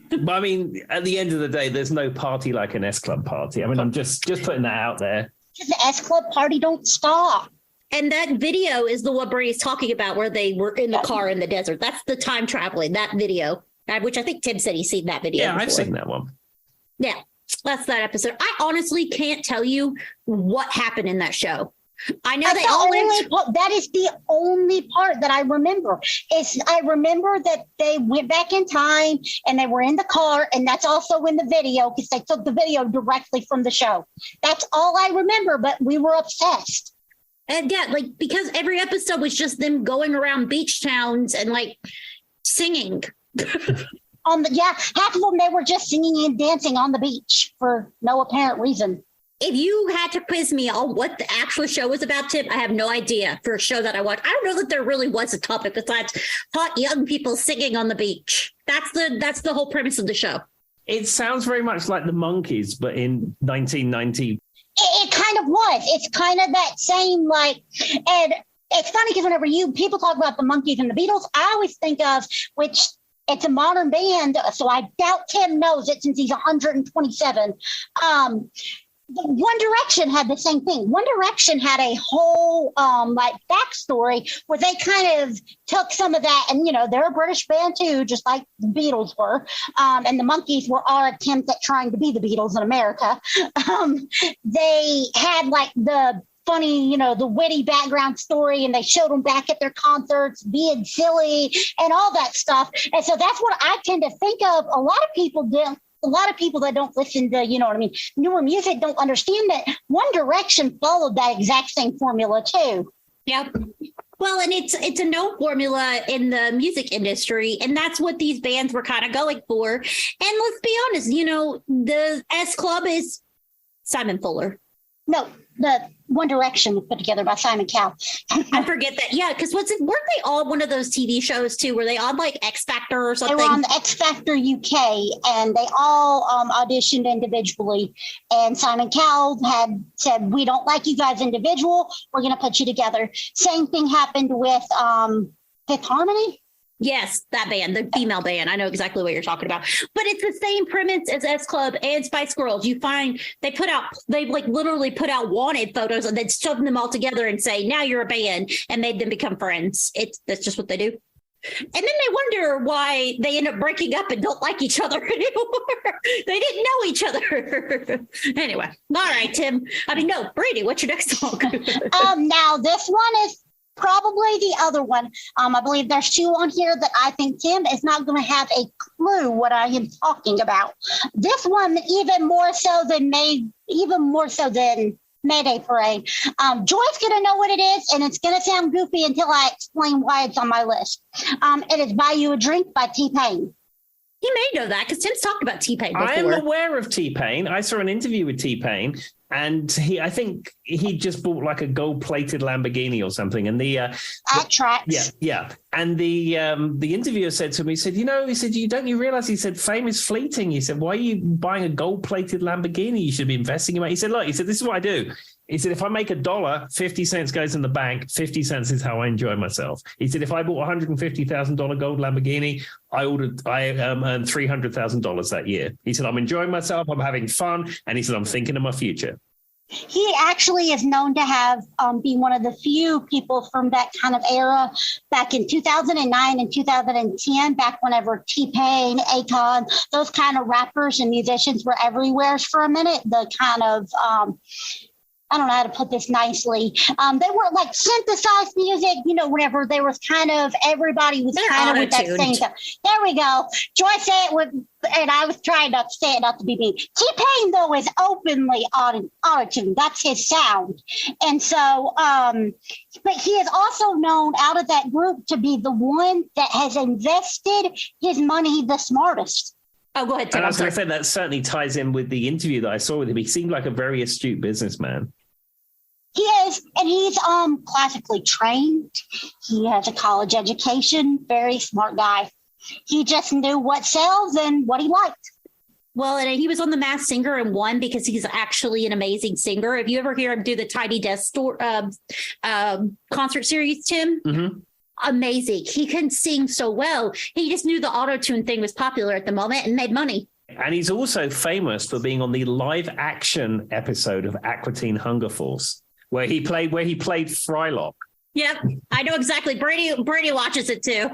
But I mean, at the end of the day, there's no party like an S Club party. I mean, I'm just putting that out there. The S Club party don't stop. And that video is the one Brady's talking about where they were in the car in the desert. That's the time traveling, that video, which I think Tim said he's seen that video. Yeah, before. I've seen that one. Yeah, that's that episode. I honestly can't tell you what happened in that show. I know that is the only part that I remember. I remember that they went back in time and they were in the car, and that's also in the video because they took the video directly from the show. That's all I remember, but we were obsessed. And yeah, like, because every episode was just them going around beach towns and like singing. Half of them, they were just singing and dancing on the beach for no apparent reason. If you had to quiz me on what the actual show was about, Tim, I have no idea for a show that I watched. I don't know that there really was a topic besides hot young people singing on the beach. That's the whole premise of the show. It sounds very much like the Monkees, but in 1990. It kind of was. It's kind of that same, like, and it's funny because whenever people talk about the Monkees and the Beatles, I always think of, which it's a modern band, so I doubt Tim knows it since he's 127. One Direction had the same thing. One Direction had a whole backstory where they kind of took some of that, and they're a British band too, just like the Beatles were. And the Monkees were our attempt at trying to be the Beatles in America. They had like the funny, the witty background story, and they showed them back at their concerts being silly and all that stuff. And so that's what I tend to think of. A lot of people that don't listen to, newer music don't understand that One Direction followed that exact same formula too. Yep. Well, and it's a known formula in the music industry, and that's what these bands were kind of going for. And let's be honest, the S Club is Simon Fuller. No, the One Direction was put together by Simon Cowell. I forget that. Yeah, because weren't they all one of those TV shows too? Were they on like X Factor or something? They were on the X Factor UK, and they all auditioned individually. And Simon Cowell had said, "We don't like you guys individual. We're going to put you together." Same thing happened with Fifth Harmony. Yes, that band, the female band. I know exactly what you're talking about. But it's the same premise as S Club and Spice Girls. You find they literally put out wanted photos and then shove them all together and say, now you're a band, and made them become friends. That's just what they do. And then they wonder why they end up breaking up and don't like each other anymore. They didn't know each other. Anyway, all right, Tim. Brady, what's your next song? Now this one is probably the other one. I believe there's two on here that I think Tim is not going to have a clue what I am talking about. This one, even more so than Mayday Parade. Joy's going to know what it is, and it's going to sound goofy until I explain why it's on my list. It is Buy You a Drink by T-Pain. He may know that because Tim's talked about T-Pain before. I am aware of T-Pain. I saw an interview with T-Pain, and I think he just bought like a gold-plated Lamborghini or something. And that tracks. Yeah. And the interviewer said to me, he said, don't you realize? He said, fame is fleeting. He said, why are you buying a gold-plated Lamborghini? You should be investing in it. He said, look, this is what I do. He said, if I make $1, 50 cents goes in the bank. 50 cents is how I enjoy myself. He said, if I bought a $150,000 gold Lamborghini, I earned $300,000 that year. He said, I'm enjoying myself. I'm having fun. And he said, I'm thinking of my future. He actually is known to have been one of the few people from that kind of era back in 2009 and 2010, back whenever T-Pain, Akon, those kind of rappers and musicians were everywhere for a minute. The kind of I don't know how to put this nicely. They were like synthesized music, whenever there was kind of, everybody was kind of with that same stuff. There we go. Joy said it with, and I was trying not to say it not to be mean. T-Pain, though, is openly auto-tuned. That's his sound. And so, but he is also known out of that group to be the one that has invested his money the smartest. Oh, go ahead, Tim. And I was going to say that certainly ties in with the interview that I saw with him. He seemed like a very astute businessman. He is, and he's classically trained. He has a college education, very smart guy. He just knew what sells and what he liked. Well, and he was on The Masked Singer and won because he's actually an amazing singer. If you ever hear him do the Tiny Desk concert series, Tim, amazing. He can sing so well. He just knew the auto-tune thing was popular at the moment and made money. And he's also famous for being on the live action episode of Aqua Teen Hunger Force, where he played Frylock. Yep, I know exactly. Brady watches it too.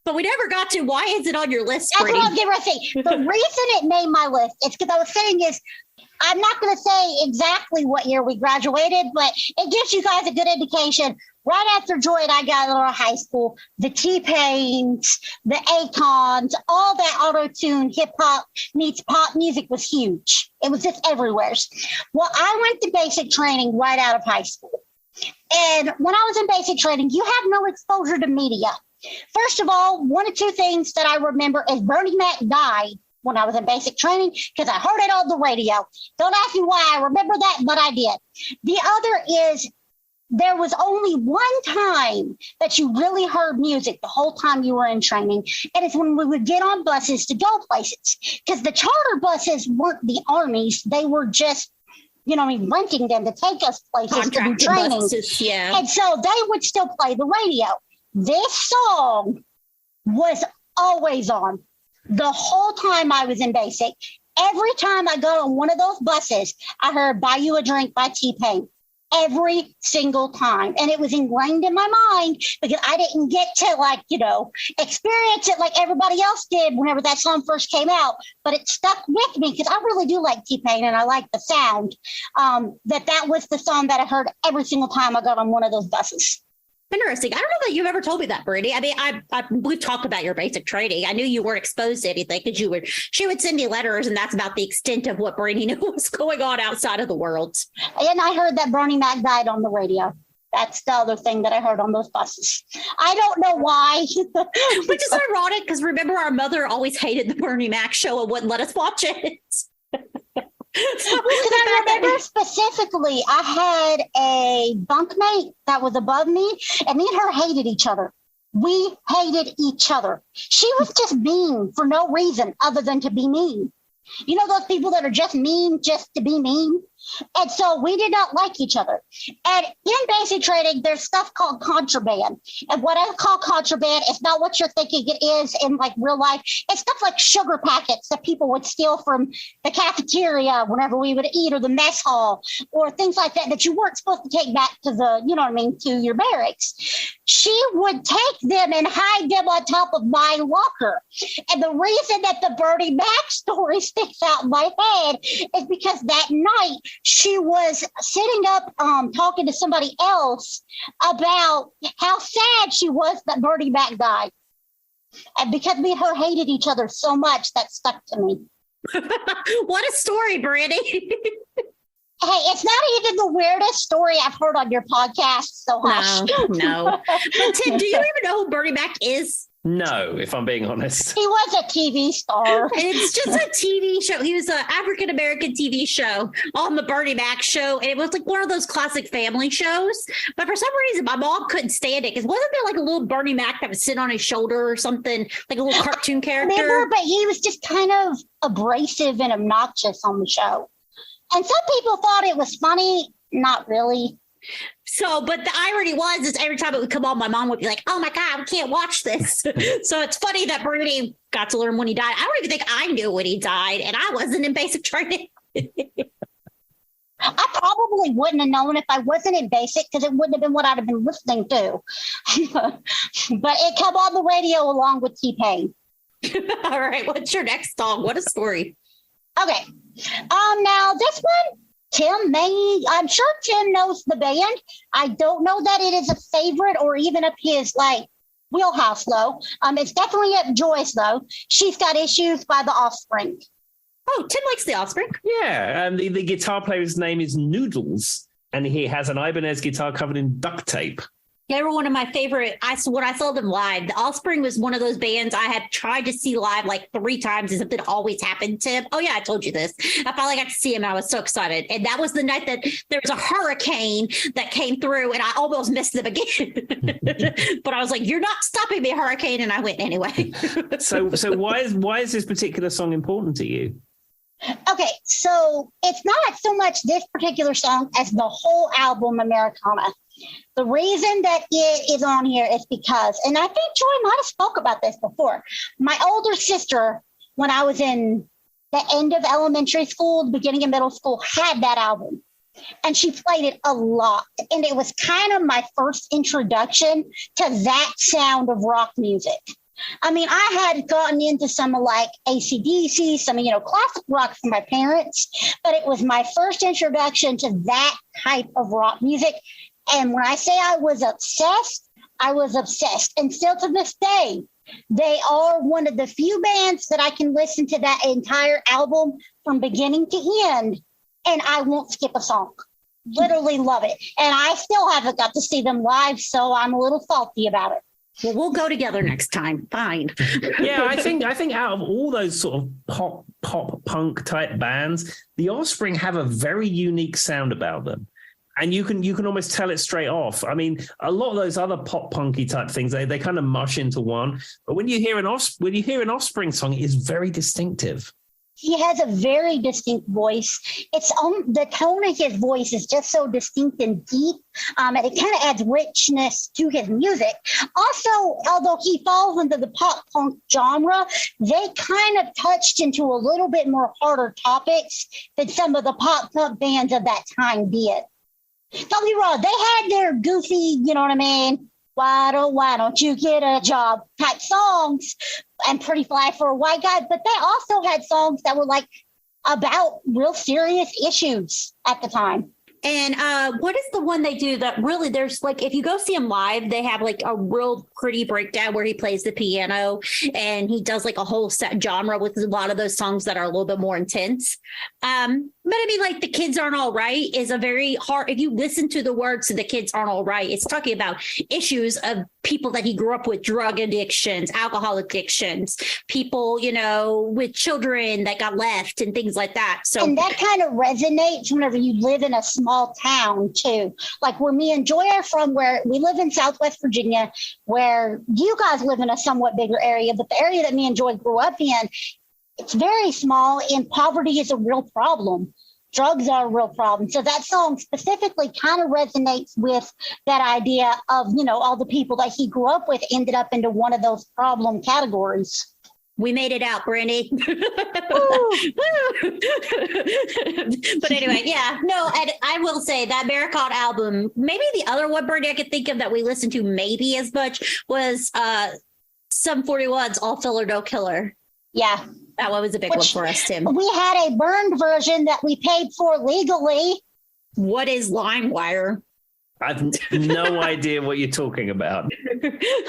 But we never got to, why is it on your list, That's Brady? what I was getting ready to say. The reason it made my list is because I was saying is, I'm not going to say exactly what year we graduated, but it gives you guys a good indication. Right after Joy and I got out of high school, the T-Pains, the Akons, all that auto-tune hip-hop meets pop music was huge. It was just everywhere. Well, I went to basic training right out of high school. And when I was in basic training, you have no exposure to media. First of all, one of two things that I remember is Bernie Mac died when I was in basic training because I heard it on the radio. Don't ask me why I remember that, but I did. The other is there was only one time that you really heard music the whole time you were in training, and it's when we would get on buses to go places, because the charter buses weren't the armies. They were just, renting them to take us places to do training. Buses, yeah. And so they would still play the radio. This song was always on the whole time I was in basic. Every time I got on one of those buses, I heard Buy You a Drink by T-Pain. Every single time. And it was ingrained in my mind because I didn't get to experience it like everybody else did whenever that song first came out. But it stuck with me because I really do like T-Pain and I like the sound. That was the song that I heard every single time I got on one of those buses. Interesting. I don't know that you've ever told me that, Brady. I mean, we've talked about your basic training. I knew you weren't exposed to anything because she would send me letters, and that's about the extent of what Brady knew was going on outside of the world. And I heard that Bernie Mac died on the radio. That's the other thing that I heard on those buses. I don't know why. Which is ironic because remember, our mother always hated the Bernie Mac show and wouldn't let us watch it. Because I remember specifically, I had a bunkmate that was above me, and me and her hated each other. We hated each other. She was just mean for no reason other than to be mean. You know those people that are just mean just to be mean? And so we did not like each other. And in basic training, there's stuff called contraband. And what I call contraband is not what you're thinking it is in real life. It's stuff like sugar packets that people would steal from the cafeteria whenever we would eat, or the mess hall, or things like that you weren't supposed to take back to to your barracks. She would take them and hide them on top of my locker. And the reason that the Bernie Mac story sticks out in my head is because that night she was sitting up talking to somebody else about how sad she was that Bernie Mac died. And because me and her hated each other so much, that stuck to me. What a story, Brandy. Hey, it's not even the weirdest story I've heard on your podcast, so hush. No. But Tim, do you even know who Bernie Mac is? No, if I'm being honest. He was a TV star. It's just a TV show. He was an African-American TV show on the Bernie Mac show. And it was like one of those classic family shows. But for some reason, my mom couldn't stand it. Because wasn't there a little Bernie Mac that would sit on his shoulder or something? Like a little cartoon character? Remember, but he was just kind of abrasive and obnoxious on the show. And some people thought it was funny. Not really. So, but the irony is every time it would come on, my mom would be like, oh my God, we can't watch this. So it's funny that Brady got to learn when he died. I don't even think I knew when he died, and I wasn't in basic training. I probably wouldn't have known if I wasn't in basic, because it wouldn't have been what I'd have been listening to. But it came on the radio along with T-Pain. All right. What's your next song? What a story. Okay. Now this one, I'm sure Tim knows the band. I don't know that it is a favorite or even up his wheelhouse though. It's definitely up Joyce though. She's Got Issues by the Offspring. Oh, Tim likes the Offspring. Yeah, and the guitar player's name is Noodles, and he has an Ibanez guitar covered in duct tape. They were one of my favorite. When I saw them live, the Offspring was one of those bands I had tried to see live 3 times, and something always happened, Tim. Oh, yeah, I told you this. I finally got to see him. I was so excited. And that was the night that there was a hurricane that came through, and I almost missed them again. But I was like, you're not stopping me, hurricane, and I went anyway. So why is this particular song important to you? Okay, so it's not so much this particular song as the whole album, Americana. The reason that it is on here is because, and I think Joy might have spoke about this before, my older sister when I was in the end of elementary school, the beginning of middle school, had that album. And she played it a lot. And it was kind of my first introduction to that sound of rock music. I mean, I had gotten into some of like AC/DC, some of, classic rock from my parents, but it was my first introduction to that type of rock music. And when I say I was obsessed, I was obsessed. And still to this day, they are one of the few bands that I can listen to that entire album from beginning to end, and I won't skip a song. Literally love it. And I still haven't got to see them live, so I'm a little salty about it. Well, we'll go together next time. Fine. Yeah, I think out of all those sort of pop punk type bands, the Offspring have a very unique sound about them. And you can almost tell it straight off. I mean, a lot of those other pop punky type things, they kind of mush into one. But when you hear an Offspring song, it's very distinctive. He has a very distinct voice. The tone of his voice is just so distinct and deep, and it kind of adds richness to his music. Also, although he falls into the pop punk genre, they kind of touched into a little bit more harder topics than some of the pop punk bands of that time did. Don't be wrong, they had their goofy, you know what I mean? Why don't you get a job type songs and Pretty Fly for a White Guy. But they also had songs that were like about real serious issues at the time. And what is the one they do that really, there's like, if you go see him live, they have like a real pretty breakdown where he plays the piano and he does like a whole set genre with a lot of those songs that are a little bit more intense. But I mean, like The Kids Aren't All Right is a very hard, if you listen to the words to The Kids Aren't All Right, it's talking about issues of people that he grew up with, drug addictions, alcohol addictions, people, with children that got left and things like that. So, and that kind of resonates whenever you live in a small town too. Like where me and Joy are from, where we live in Southwest Virginia, where you guys live in a somewhat bigger area, but the area that me and Joy grew up in, it's very small and poverty is a real problem. Drugs are a real problem. So that song specifically kind of resonates with that idea of, all the people that he grew up with ended up into one of those problem categories. We made it out, Brandi. But anyway, yeah, no, and I will say that Maricot album, maybe the other one, Brandi, I could think of that we listened to maybe as much was Sum 41's All Filler No Killer. Yeah. That one was a big one for us, Tim. We had a burned version that we paid for legally. What is LimeWire? I've no idea what you're talking about.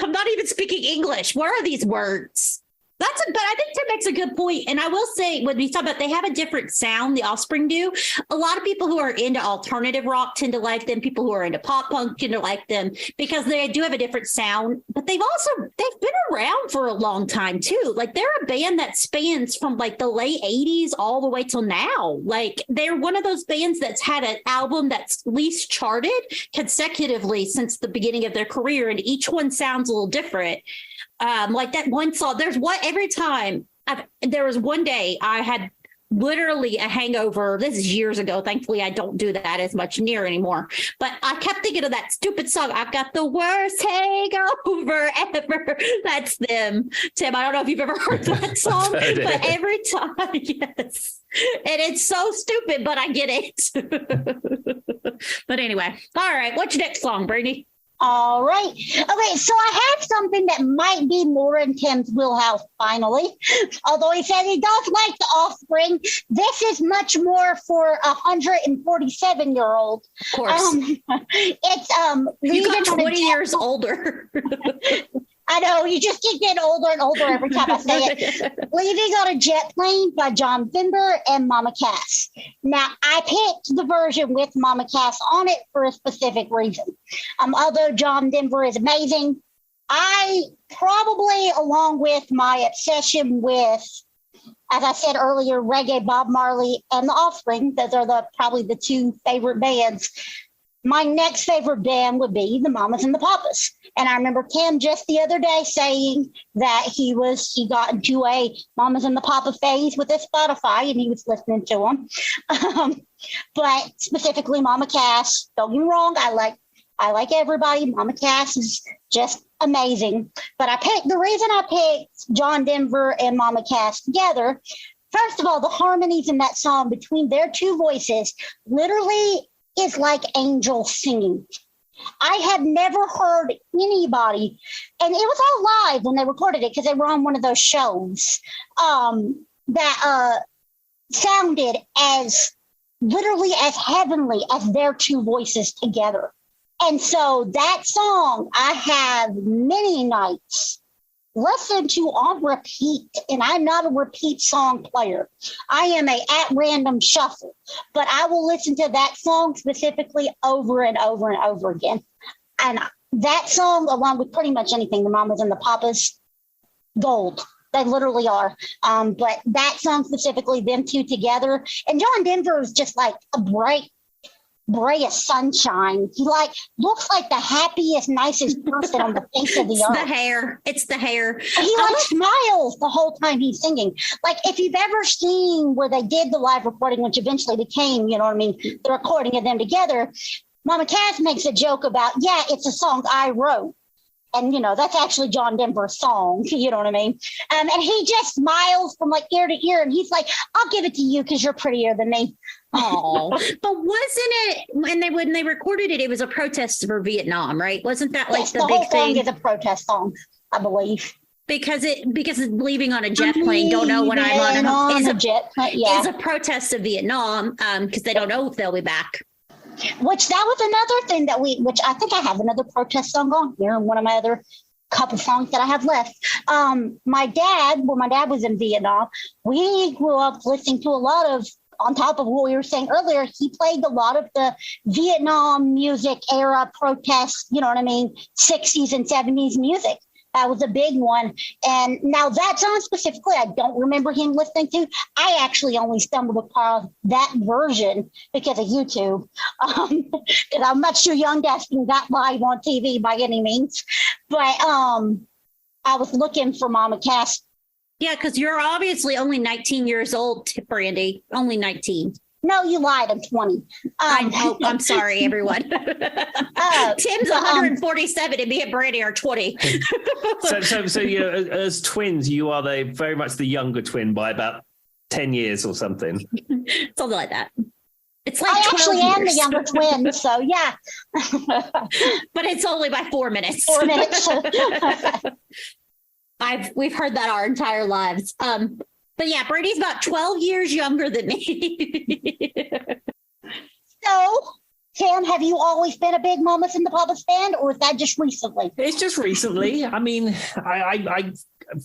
I'm not even speaking English. What are these words? But I think Tim makes a good point. And I will say, when we talk about they have a different sound, the Offspring do. A lot of people who are into alternative rock tend to like them. People who are into pop punk tend to like them because they do have a different sound. But they've been around for a long time too. Like they're a band that spans from like the late 80s all the way till now. Like they're one of those bands that's had an album that's least charted consecutively since the beginning of their career. And each one sounds a little different. Like that one song, there was one day I had literally a hangover. This is years ago. Thankfully, I don't do that as much near anymore. But I kept thinking of that stupid song. I've got the worst hangover ever. That's them. Tim, I don't know if you've ever heard that song, but every time, yes. And it's so stupid, but I get it. But anyway, all right. What's your next song, Brandi? All right. Okay, so I have something that might be more in Tim's wheelhouse, finally. Although he says he does like the Offspring, this is much more for a 147-year-old. Of course. You got 20 years older. I know, you just keep getting older and older every time I say it. Leaving on a Jet Plane by John Denver and Mama Cass. Now, I picked the version with Mama Cass on it for a specific reason. Although John Denver is amazing, I probably, along with my obsession with, as I said earlier, reggae, Bob Marley, and the Offspring, those are probably the two favorite bands. My next favorite band would be the Mamas and the Papas. And I remember Tim just the other day saying that he got into a Mamas and the Papa phase with his Spotify and he was listening to them. But specifically Mama Cass, don't get me wrong, I like everybody. Mama Cass is just amazing. But the reason I picked John Denver and Mama Cass together, first of all, the harmonies in that song between their two voices literally is like angels singing. I had never heard anybody, and it was all live when they recorded it because they were on one of those shows that sounded as literally as heavenly as their two voices together. And so that song I have many nights listened to on repeat, and I'm not a repeat song player. I am a at random shuffle, but I will listen to that song specifically over and over and over again. And that song, along with pretty much anything, the Mamas and the Papas, gold. They literally are. But that song specifically, them two together, and John Denver is just like a bright ray of sunshine. He like looks like the happiest, nicest person on the face of the earth. It's the hair. And he like smiles the whole time he's singing. Like if you've ever seen where they did the live recording, which eventually became, you know what I mean, the recording of them together, Mama Cass makes a joke about, yeah, it's a song I wrote. And, you know, that's actually John Denver's song, you know what I mean? And he just smiles from like ear to ear. And he's like, I'll give it to you because you're prettier than me. Oh, but wasn't it when they recorded it, it was a protest for Vietnam, right? Wasn't that like the big thing? Song is a protest song, I believe. Because it's leaving on a jet plane, don't know when I'm on a jet. Yeah. Is a protest of Vietnam because they don't know if they'll be back. Which that was another thing which I think I have another protest song on here and one of my other couple songs that I have left. My dad was in Vietnam, we grew up listening to a lot of, on top of what we were saying earlier, he played a lot of the Vietnam music era protests, you know what I mean, 60s and 70s music. That was a big one. And now that song specifically, I don't remember him listening to. I actually only stumbled across that version because of YouTube. Because I'm much too young to have seen that live on TV by any means. But I was looking for Mama Cass. Yeah, because you're obviously only 19 years old, Brandi. Only 19. No, you lied. I'm 20. I'm sorry, everyone. Tim's 147 and me and Brandi are 20. so you know, as twins, you are very much the younger twin by about 10 years or something. Something like that. It's like I actually am the years. younger twin, so yeah. But it's only by 4 minutes. 4 minutes. We've heard that our entire lives. But yeah, Brandi's about 12 years younger than me. So, Tim, have you always been a big Mamas and the Papas fan, or is that just recently? It's just recently. I mean, I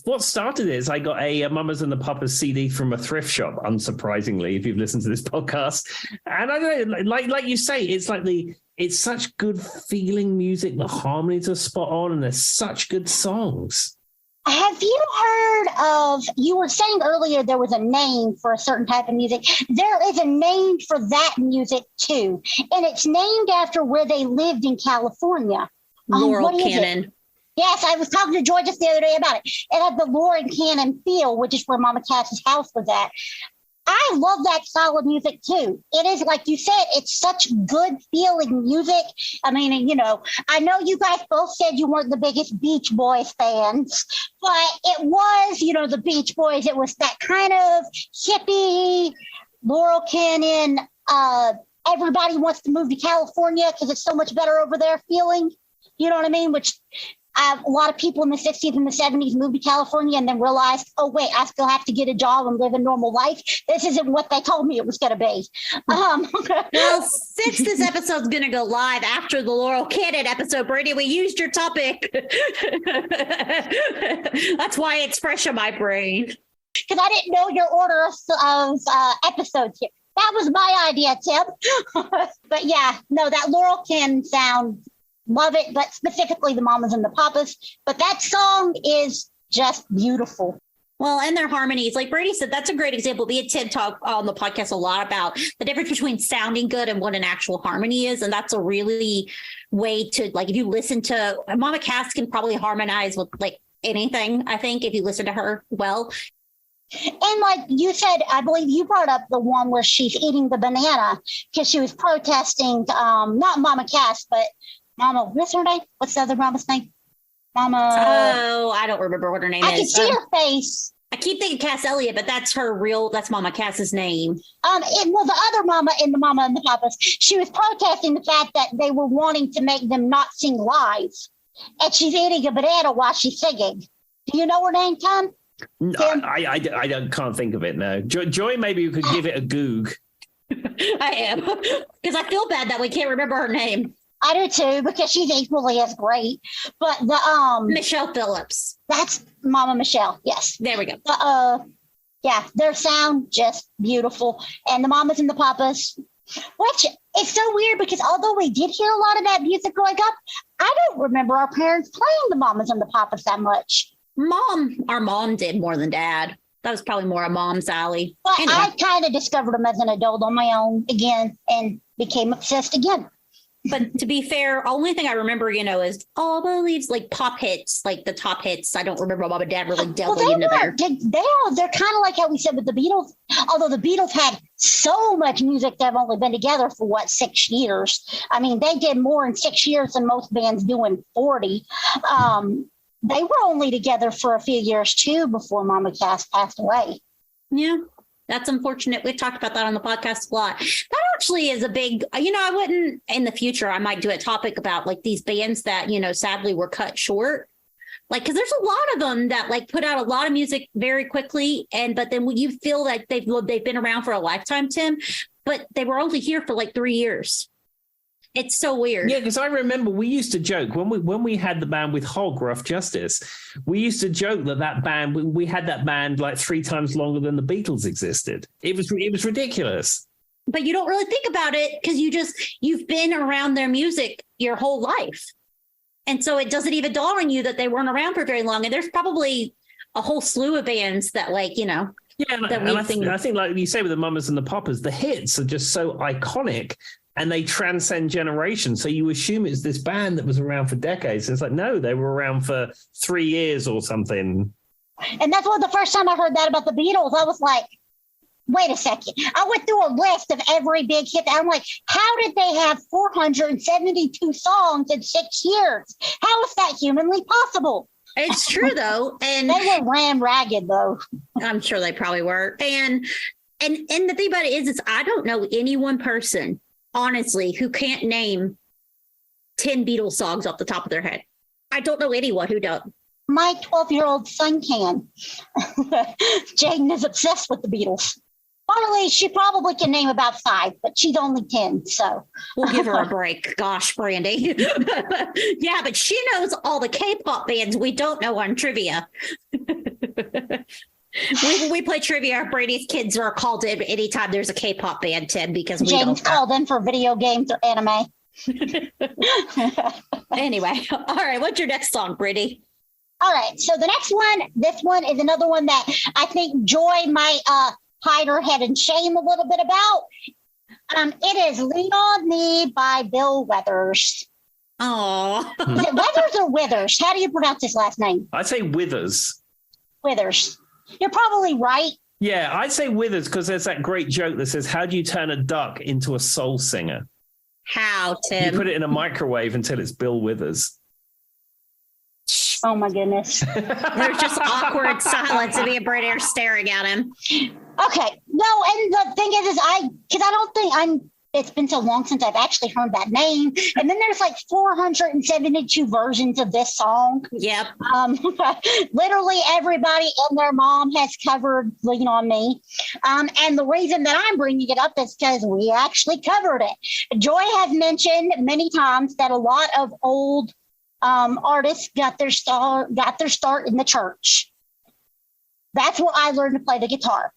what started is I got a Mamas and the Papas CD from a thrift shop, unsurprisingly, if you've listened to this podcast. And I don't know, like you say, it's such good feeling music. The harmonies are spot on, and there's such good songs. Have you heard of, you were saying earlier there was a name for a certain type of music. There is a name for that music too. And it's named after where they lived in California. Laurel Canyon. Yes, I was talking to Joy just the other day about it. It had the Laurel Canyon feel, which is where Mama Cass's house was at. I love that style of music too. It is, like you said, it's such good feeling music. I mean, you know, I know you guys both said you weren't the biggest Beach Boys fans, but it was, you know, the Beach Boys. It was that kind of hippie, Laurel Canyon, everybody wants to move to California because it's so much better over there feeling. You know what I mean? Which a lot of people in the 60s and the 70s moved to California and then realized, oh, wait, I still have to get a job and live a normal life. This isn't what they told me it was going to be. Well, since this episode's going to go live after the Laurel Canyon episode, Brandi, we used your topic. That's why it's fresh in my brain. Because I didn't know your order of episodes here. That was my idea, Tim. But yeah, no, that Laurel Canyon sound, love it, but specifically the Mamas and the Papas. But that song is just beautiful. Well, and their harmonies, like Brandi said, that's a great example. We had Tim talk on the podcast a lot about the difference between sounding good and what an actual harmony is. And that's a really way to, like, if you listen to, Mama Cass can probably harmonize with like anything, I think, if you listen to her well. And like you said, I believe you brought up the one where she's eating the banana because she was protesting, not Mama Cass, but Mama, what's her name? What's the other Mama's name? Mama. Oh, I don't remember what her name I is. can see her face. I keep thinking Cass Elliot, but that's that's Mama Cass's name. Well, the other mama in the Mama and the Papas, she was protesting the fact that they were wanting to make them not sing live. And she's eating a banana while she's singing. Do you know her name, Tom? No, I can't think of it now. Joy, maybe you could give it a goog. I am. Because I feel bad that we can't remember her name. I do too, because she's equally as great. But the Michelle Phillips. That's Mama Michelle, yes. There we go. Yeah, their sound just beautiful. And the Mamas and the Papas, which is so weird because although we did hear a lot of that music growing up, I don't remember our parents playing the Mamas and the Papas that much. Our mom did more than Dad. That was probably more a mom's alley. But anyway. I kind of discovered them as an adult on my own again and became obsessed again. But to be fair, only thing I remember, is All Believes, like pop hits, like the top hits. I don't remember Mom and Dad really delving into there. They're kind of like how we said with the Beatles, although the Beatles had so much music, they've only been together for 6 years. I mean, they did more in 6 years than most bands do in 40. They were only together for a few years too before Mama Cass passed away. Yeah. That's unfortunate. We've talked about that on the podcast a lot. That actually is a big, I wouldn't, in the future, I might do a topic about like these bands that, sadly were cut short. Like, because there's a lot of them that like put out a lot of music very quickly. But then you feel like they've been around for a lifetime, Tim, but they were only here for like 3 years. It's so weird. Yeah, because I remember we used to joke when we had the band with Hog, Rough Justice, we used to joke that band, we had that band like 3 times longer than the Beatles existed. It was ridiculous. But you don't really think about it because you've been around their music your whole life. And so it doesn't even dawn on you that they weren't around for very long. And there's probably a whole slew of bands that Yeah, and I think like you say with the Mamas and the Papas, the hits are just so iconic. And they transcend generations. So you assume it's this band that was around for decades. It's like, no, they were around for 3 years or something. And that's the first time I heard that about the Beatles. I was like, wait a second. I went through a list of every big hit. I'm like, how did they have 472 songs in 6 years? How is that humanly possible? It's true, though. And they were ram ragged, though. I'm sure they probably were. And the thing about it is I don't know any one person, honestly, who can't name 10 Beatles songs off the top of their head. I don't know anyone who does. My 12-year-old son can. Jaden is obsessed with the Beatles. Marley, she probably can name about 5, but she's only 10, so. We'll give her a break. Gosh, Brandi. Yeah, but she knows all the K-pop bands we don't know on trivia. We play trivia. Brady's kids are called in anytime there's a K-pop band, Tim, because we James called in for video games or anime. Anyway, all right. What's your next song, Brady? All right. So the next one, this one is another one that I think Joy might hide her head in shame a little bit about. It is "Lean on Me" by Bill Withers. Oh, is it Weathers or Withers? How do you pronounce his last name? I'd say Withers. Withers. You're probably right. Yeah, I'd say Withers because there's that great joke that says, how do you turn a duck into a soul singer? How, Tim? You put it in a microwave until it's Bill Withers. Oh, my goodness. There's just awkward silence and me and Brady are staring at him. Okay. No, and the thing is I don't think it's been so long since I've actually heard that name. And then there's like 472 versions of this song. Yep. Literally everybody and their mom has covered "Lean on Me." And the reason that I'm bringing it up is because we actually covered it. Joy has mentioned many times that a lot of old artists got their start in the church. That's where I learned to play the guitar.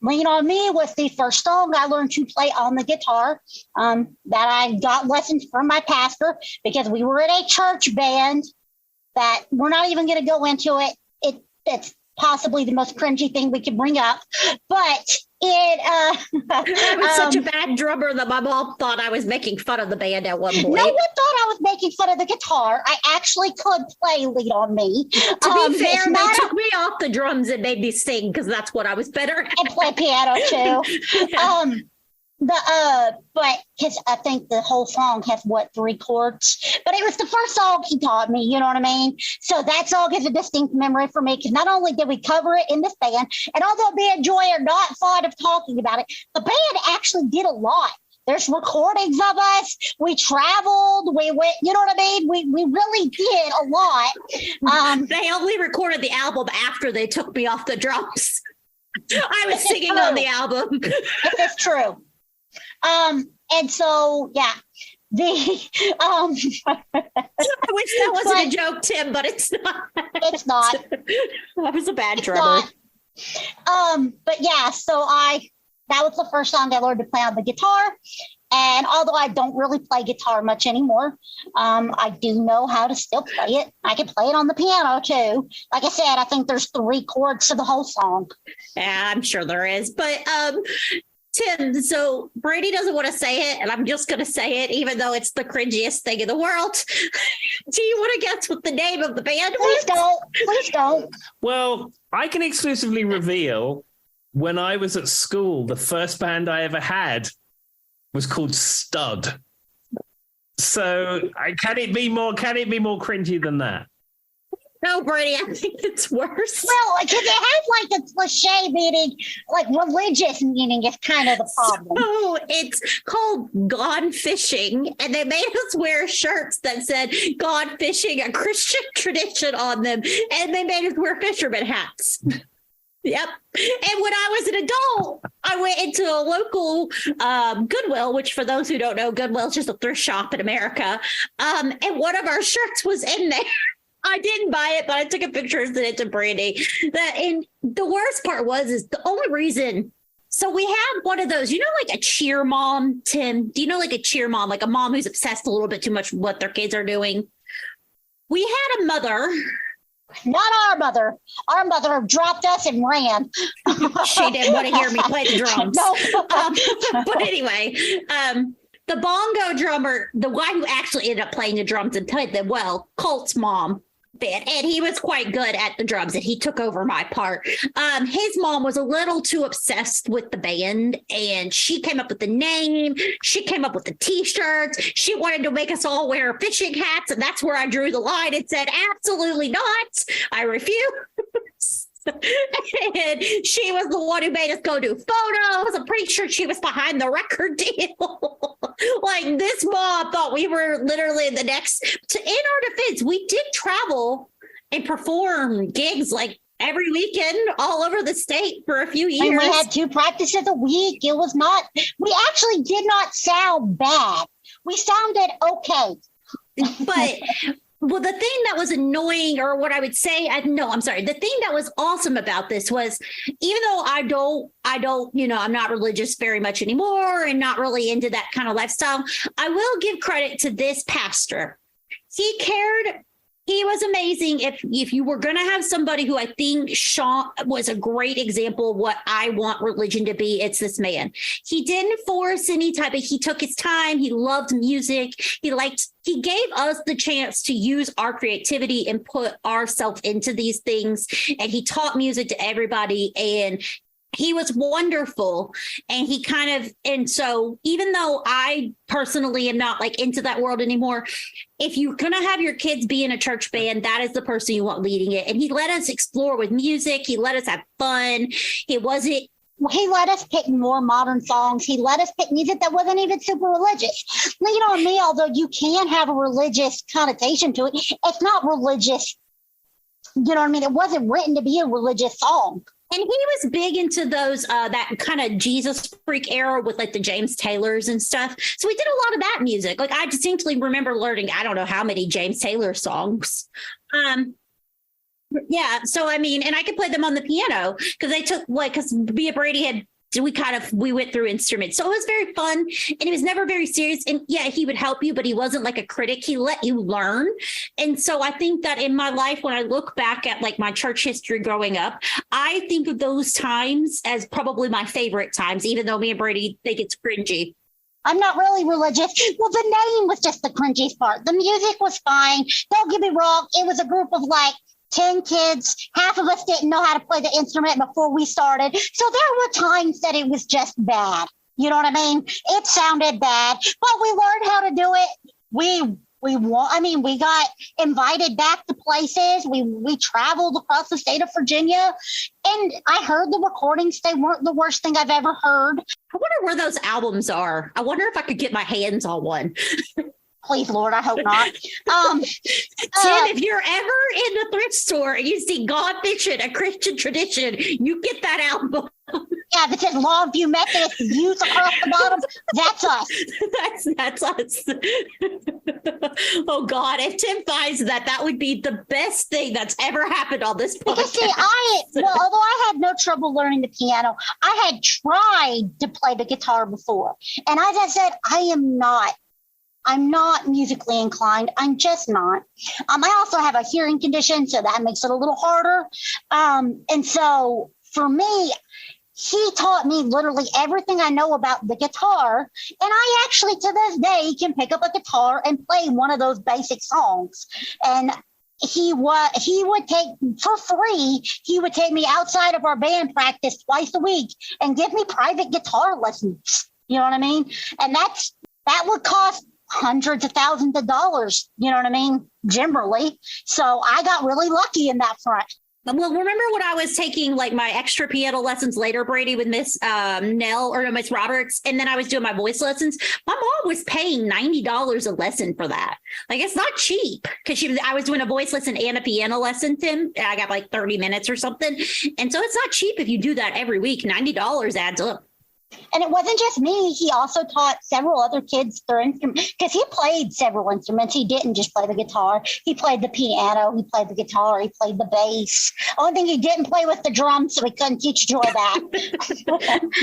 "Lean on Me" was the first song I learned to play on the guitar, that I got lessons from my pastor because we were in a church band that we're not even going to go into it. It's possibly the most cringy thing we could bring up, but I was such a bad drummer that my mom thought I was making fun of the band at one point. No one thought I was making fun of the guitar. I actually could play "Lean on Me." To be fair, they took me off the drums and made me sing because that's what I was better at. And play piano too. But because I think the whole song has 3 chords, but it was the first song he taught me, you know what I mean? So that song is a distinct memory for me because not only did we cover it in this band, and although me and Joy are not fond of talking about it, the band actually did a lot. There's recordings of us. We traveled. We went, you know what I mean? We really did a lot. They only recorded the album after they took me off the drums. I was singing on the album. That's true. And so, yeah, I wish that wasn't a joke, Tim, but it's not. It's not. I was a bad drummer. But yeah, so that was the first song I learned to play on the guitar. And although I don't really play guitar much anymore, I do know how to still play it. I can play it on the piano too. Like I said, I think there's 3 chords to the whole song. Yeah, I'm sure there is. But Tim, so Brady doesn't want to say it, and I'm just going to say it, even though it's the cringiest thing in the world. Do you want to guess what the name of the band was? Please don't. Well, I can exclusively reveal when I was at school, the first band I ever had was called Stud. So can it be more cringy than that? No, Brady, I think it's worse. Well, because it has like a cliche meaning, like religious meaning is kind of the problem. So it's called Gone Fishing, and they made us wear shirts that said Gone Fishing, a Christian tradition on them, and they made us wear fisherman hats. Yep. And when I was an adult, I went into a local Goodwill, which for those who don't know, Goodwill is just a thrift shop in America. And one of our shirts was in there. I didn't buy it, but I took a picture and sent it to Brandi. And the worst part is the only reason. So we have one of those, like a cheer mom, Tim. Do you know like a cheer mom, like a mom who's obsessed a little bit too much with what their kids are doing? We had a mother. Not our mother. Our mother dropped us and ran. She didn't want to hear me play the drums. No. But anyway, the bongo drummer, the guy who actually ended up playing the drums and played them well, Colt's mom, band, and he was quite good at the drums, and he took over my part. His mom was a little too obsessed with the band, and she came up with the name. She came up with the T-shirts. She wanted to make us all wear fishing hats, and that's where I drew the line and said, absolutely not. I refuse. And she was the one who made us go do photos. I'm pretty sure she was behind the record deal. Like, this mom thought we were literally the next. In our defense, we did travel and perform gigs like every weekend all over the state for a few years. And we had 2 practices a week. It was not, we actually did not sound bad. We sounded okay. But well, the thing that was annoying, or what I would say, the thing that was awesome about this was, even though I don't, I'm not religious very much anymore and not really into that kind of lifestyle, I will give credit to this pastor. He cared. He was amazing. If you were going to have somebody who I think Sean was a great example of what I want religion to be, it's this man. He didn't force any type of, he took his time. He loved music. He gave us the chance to use our creativity and put ourselves into these things. And he taught music to everybody, and he was wonderful. And so even though I personally am not like into that world anymore, if you're going to have your kids be in a church band, that is the person you want leading it. And he let us explore with music. He let us have fun. He let us pick more modern songs. He let us pick music that wasn't even super religious. Me, although you can have a religious connotation to it, it's not religious. You know what I mean? It wasn't written to be a religious song. And he was big into those, that kind of Jesus freak era with like the James Taylors and stuff. So we did a lot of that music. Like, I distinctly remember learning, I don't know how many James Taylor songs. Yeah. So, I mean, and I could play them on the piano because me and Brady we went through instruments. So it was very fun, and he was never very serious. And yeah, he would help you, but he wasn't like a critic. He let you learn. And so I think that in my life, when I look back at like my church history growing up, I think of those times as probably my favorite times, even though me and Brady think it's cringy. I'm not really religious. Well, the name was just the cringiest part. The music was fine. Don't get me wrong. It was a group of like 10 kids. Half of us didn't know how to play the instrument before we started. So there were times that it was just bad. You know what I mean? It sounded bad, but we learned how to do it. We got invited back to places. We traveled across the state of Virginia, and I heard the recordings. They weren't the worst thing I've ever heard. I wonder where those albums are. I wonder if I could get my hands on one. Please, Lord, I hope not. Tim, if you're ever in the thrift store and you see God Fiction, a Christian tradition, you get that album. Yeah, that says Longview Methodist Youth across the bottom. That's us. That's us. Oh God, if Tim finds that, that would be the best thing that's ever happened on this podcast. Because see, although I had no trouble learning the piano, I had tried to play the guitar before. And as I said, I'm not musically inclined. I'm just not. I also have a hearing condition, so that makes it a little harder. And so for me, he taught me literally everything I know about the guitar. And I actually, to this day, can pick up a guitar and play one of those basic songs. And he would take, for free, he would take me outside of our band practice twice a week and give me private guitar lessons. You know what I mean? And that would cost hundreds of thousands of dollars, you know what I mean, generally. So I got really lucky in that front. Well, remember when I was taking like my extra piano lessons later, Brady, with Miss Miss Roberts, and then I was doing my voice lessons? My mom was paying $90 a lesson for that. Like, it's not cheap, because I was doing a voice lesson and a piano lesson, Tim. And I got like 30 minutes or something. And so it's not cheap if you do that every week. $90 adds up. And it wasn't just me. He also taught several other kids their instruments, because he played several instruments. He didn't just play the guitar. He played the piano. He played the guitar. He played the bass. Only thing he didn't play was the drums, so we couldn't teach Joy that.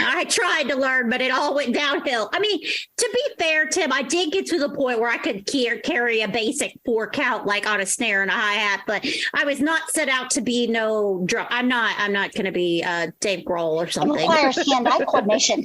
I tried to learn, but it all went downhill. I mean, to be fair, Tim, I did get to the point where I could carry a basic 4 count, like on a snare and a hi-hat, but I was not set out to be no drum. I'm not going to be Dave Grohl or something. It requires hand-eye coordination.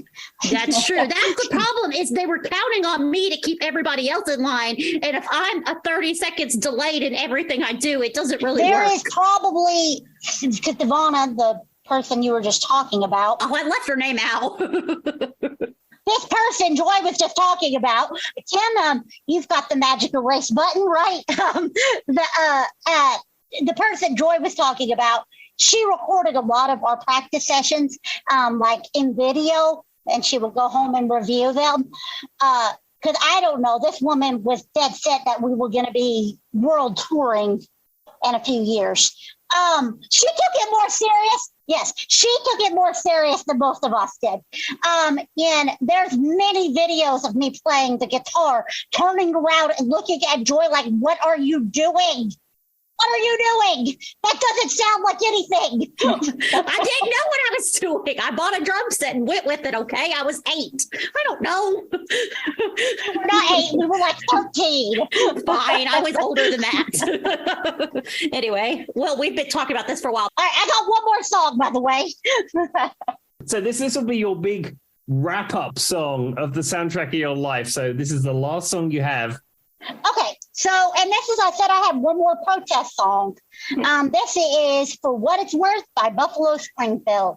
That's true. That's the problem, is they were counting on me to keep everybody else in line. And if I'm a 30 seconds delayed in everything I do, it doesn't really work. There is probably, because Devonna, the person you were just talking about. Oh, I left her name out. This person Joy was just talking about, Tim, you've got the magic erase button, right? The person Joy was talking about, she recorded a lot of our practice sessions, like in video, and she would go home and review them. Because I don't know, this woman was dead set that we were going to be world touring in a few years. She took it more serious. Yes, she took it more serious than most of us did. And there's many videos of me playing the guitar, turning around and looking at Joy like, what are you doing? What are you doing? That doesn't sound like anything. I didn't know what I was doing. I bought a drum set and went with it, okay? I was 8. I don't know. We were not 8. We were like 13. Fine. I was older than that. Anyway, well, we've been talking about this for a while. All right, I got one more song, by the way. So this will be your big wrap-up song of the soundtrack of your life. So this is the last song you have. Okay, so, and this is, I said I have one more protest song. This is For What It's Worth by Buffalo Springfield.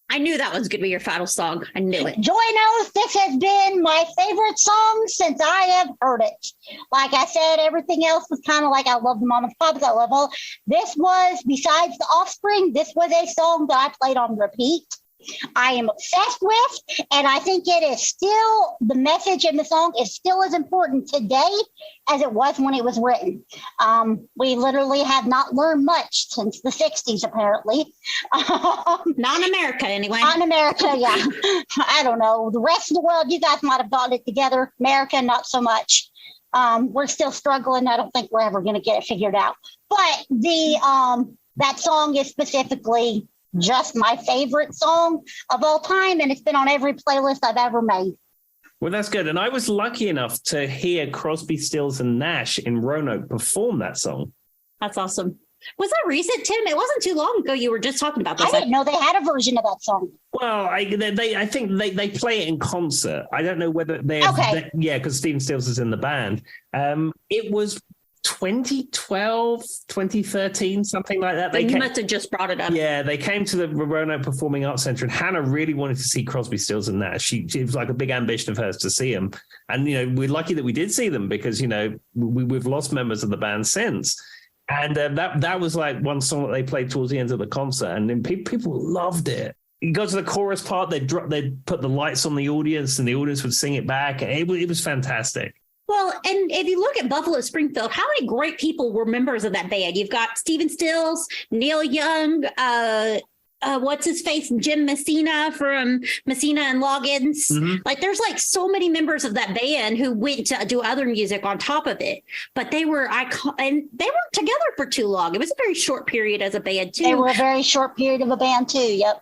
I knew that was going to be your final song. I knew it. Joy knows this has been my favorite song since I have heard it. Like I said, everything else was kind of like, I love the Mama's Pops, I love all. This was, besides the Offspring, this was a song that I played on repeat. I am obsessed with, and I think it is still, the message in the song is still as important today as it was when it was written. We literally have not learned much since the 60s, apparently. Not in America, anyway. Not in America, yeah. I don't know. The rest of the world, you guys might have gotten it together. America, not so much. We're still struggling. I don't think we're ever going to get it figured out. But that song is specifically just my favorite song of all time, and it's been on every playlist I've ever made. Well, that's good. And I was lucky enough to hear Crosby, Stills and Nash in Roanoke perform that song. That's awesome. Was that recent, Tim? It wasn't too long ago you were just talking about this. I didn't know they had a version of that song. Well, I think they play it in concert. I don't know whether they okay. Yeah, because Stephen Stills is in the band. It was 2012, 2013, something like that. They must have just brought it up. Yeah, they came to the Roanoke Performing Arts Center, and Hannah really wanted to see Crosby, Stills and Nash. It was like a big ambition of hers to see them. And, we're lucky that we did see them because, we've lost members of the band since. And that was like one song that they played towards the end of the concert, and then people loved it. You go to the chorus part, they'd put the lights on the audience, and the audience would sing it back. And it was fantastic. Well, and if you look at Buffalo Springfield, how many great people were members of that band? You've got Stephen Stills, Neil Young, what's his face, Jim Messina from Messina and Loggins. Mm-hmm. Like, there's like so many members of that band who went to do other music on top of it. But they were and they weren't together for too long. It was a very short period as a band too. They were a very short period of a band too. Yep.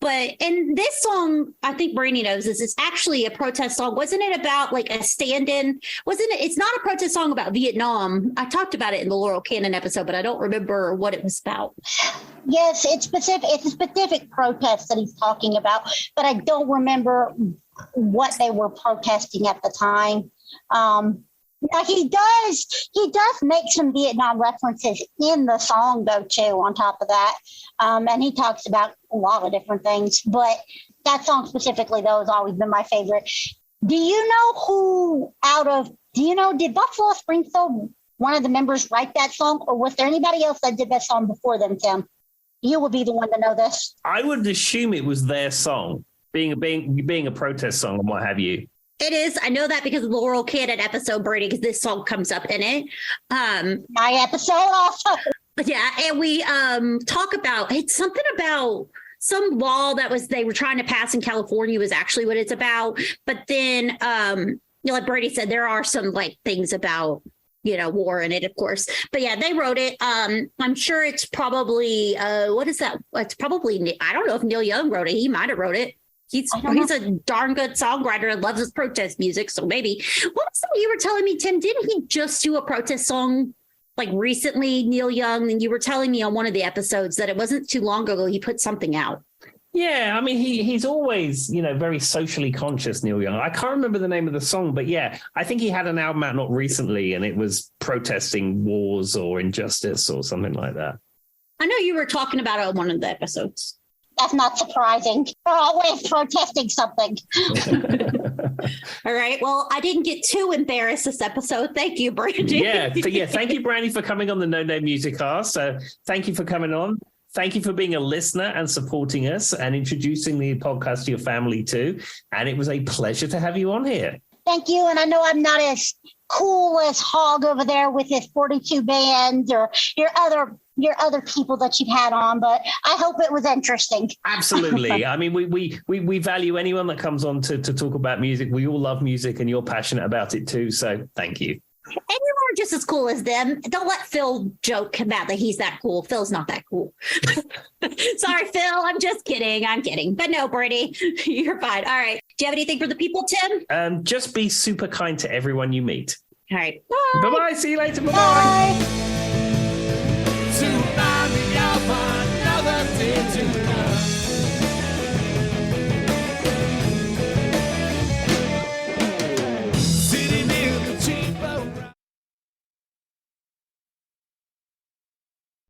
But in this song, I think Brandi knows this, is actually a protest song. Wasn't it about like a stand-in? Wasn't it? It's not a protest song about Vietnam. I talked about it in the Laurel Cannon episode, but I don't remember what it was about. Yes, it's specific. It's a specific protest that he's talking about, but I don't remember what they were protesting at the time. He does make some Vietnam references in the song, though, too, on top of that. And he talks about a lot of different things. But that song specifically, though, has always been my favorite. Do you know did Buffalo Springfield, one of the members, write that song? Or was there anybody else that did that song before them, Tim? You would be the one to know this. I would assume it was their song, being a protest song and what have you. It is. I know that because of the Laurel Cannon episode, Brady, because this song comes up in it. My episode also. Yeah, and we talk about, it's something about some law they were trying to pass in California was actually what it's about. But then, like Brady said, there are some like things about, war in it, of course. But yeah, they wrote it. I'm sure it's probably, what is that? It's probably, I don't know if Neil Young wrote it. He might have wrote it. He's a darn good songwriter and loves his protest music. So maybe. What was something you were telling me, Tim? Didn't he just do a protest song like recently, Neil Young? And you were telling me on one of the episodes that it wasn't too long ago he put something out. Yeah, I mean, he's always, very socially conscious, Neil Young. I can't remember the name of the song, but yeah, I think he had an album out not recently, and it was protesting wars or injustice or something like that. I know you were talking about it on one of the episodes. That's not surprising. They're always protesting something. All right. Well, I didn't get too embarrassed this episode. Thank you, Brandi. Yeah. Thank you, Brandi, for coming on the No Name Music Cast. So thank you for coming on. Thank you for being a listener and supporting us and introducing the podcast to your family too. And it was a pleasure to have you on here. Thank you. And I know I'm not as cool as Hog over there with his 42 bands or your other people that you've had on, but I hope it was interesting. Absolutely. I mean, we value anyone that comes on to talk about music. We all love music and you're passionate about it too. So thank you. And you are just as cool as them. Don't let Phil joke about that he's that cool. Phil's not that cool. Sorry, Phil. I'm just kidding. I'm kidding. But no, Brandi, you're fine. All right. Do you have anything for the people, Tim? Just be super kind to everyone you meet. All right. Bye. Bye-bye. See you later. Bye-bye. Bye.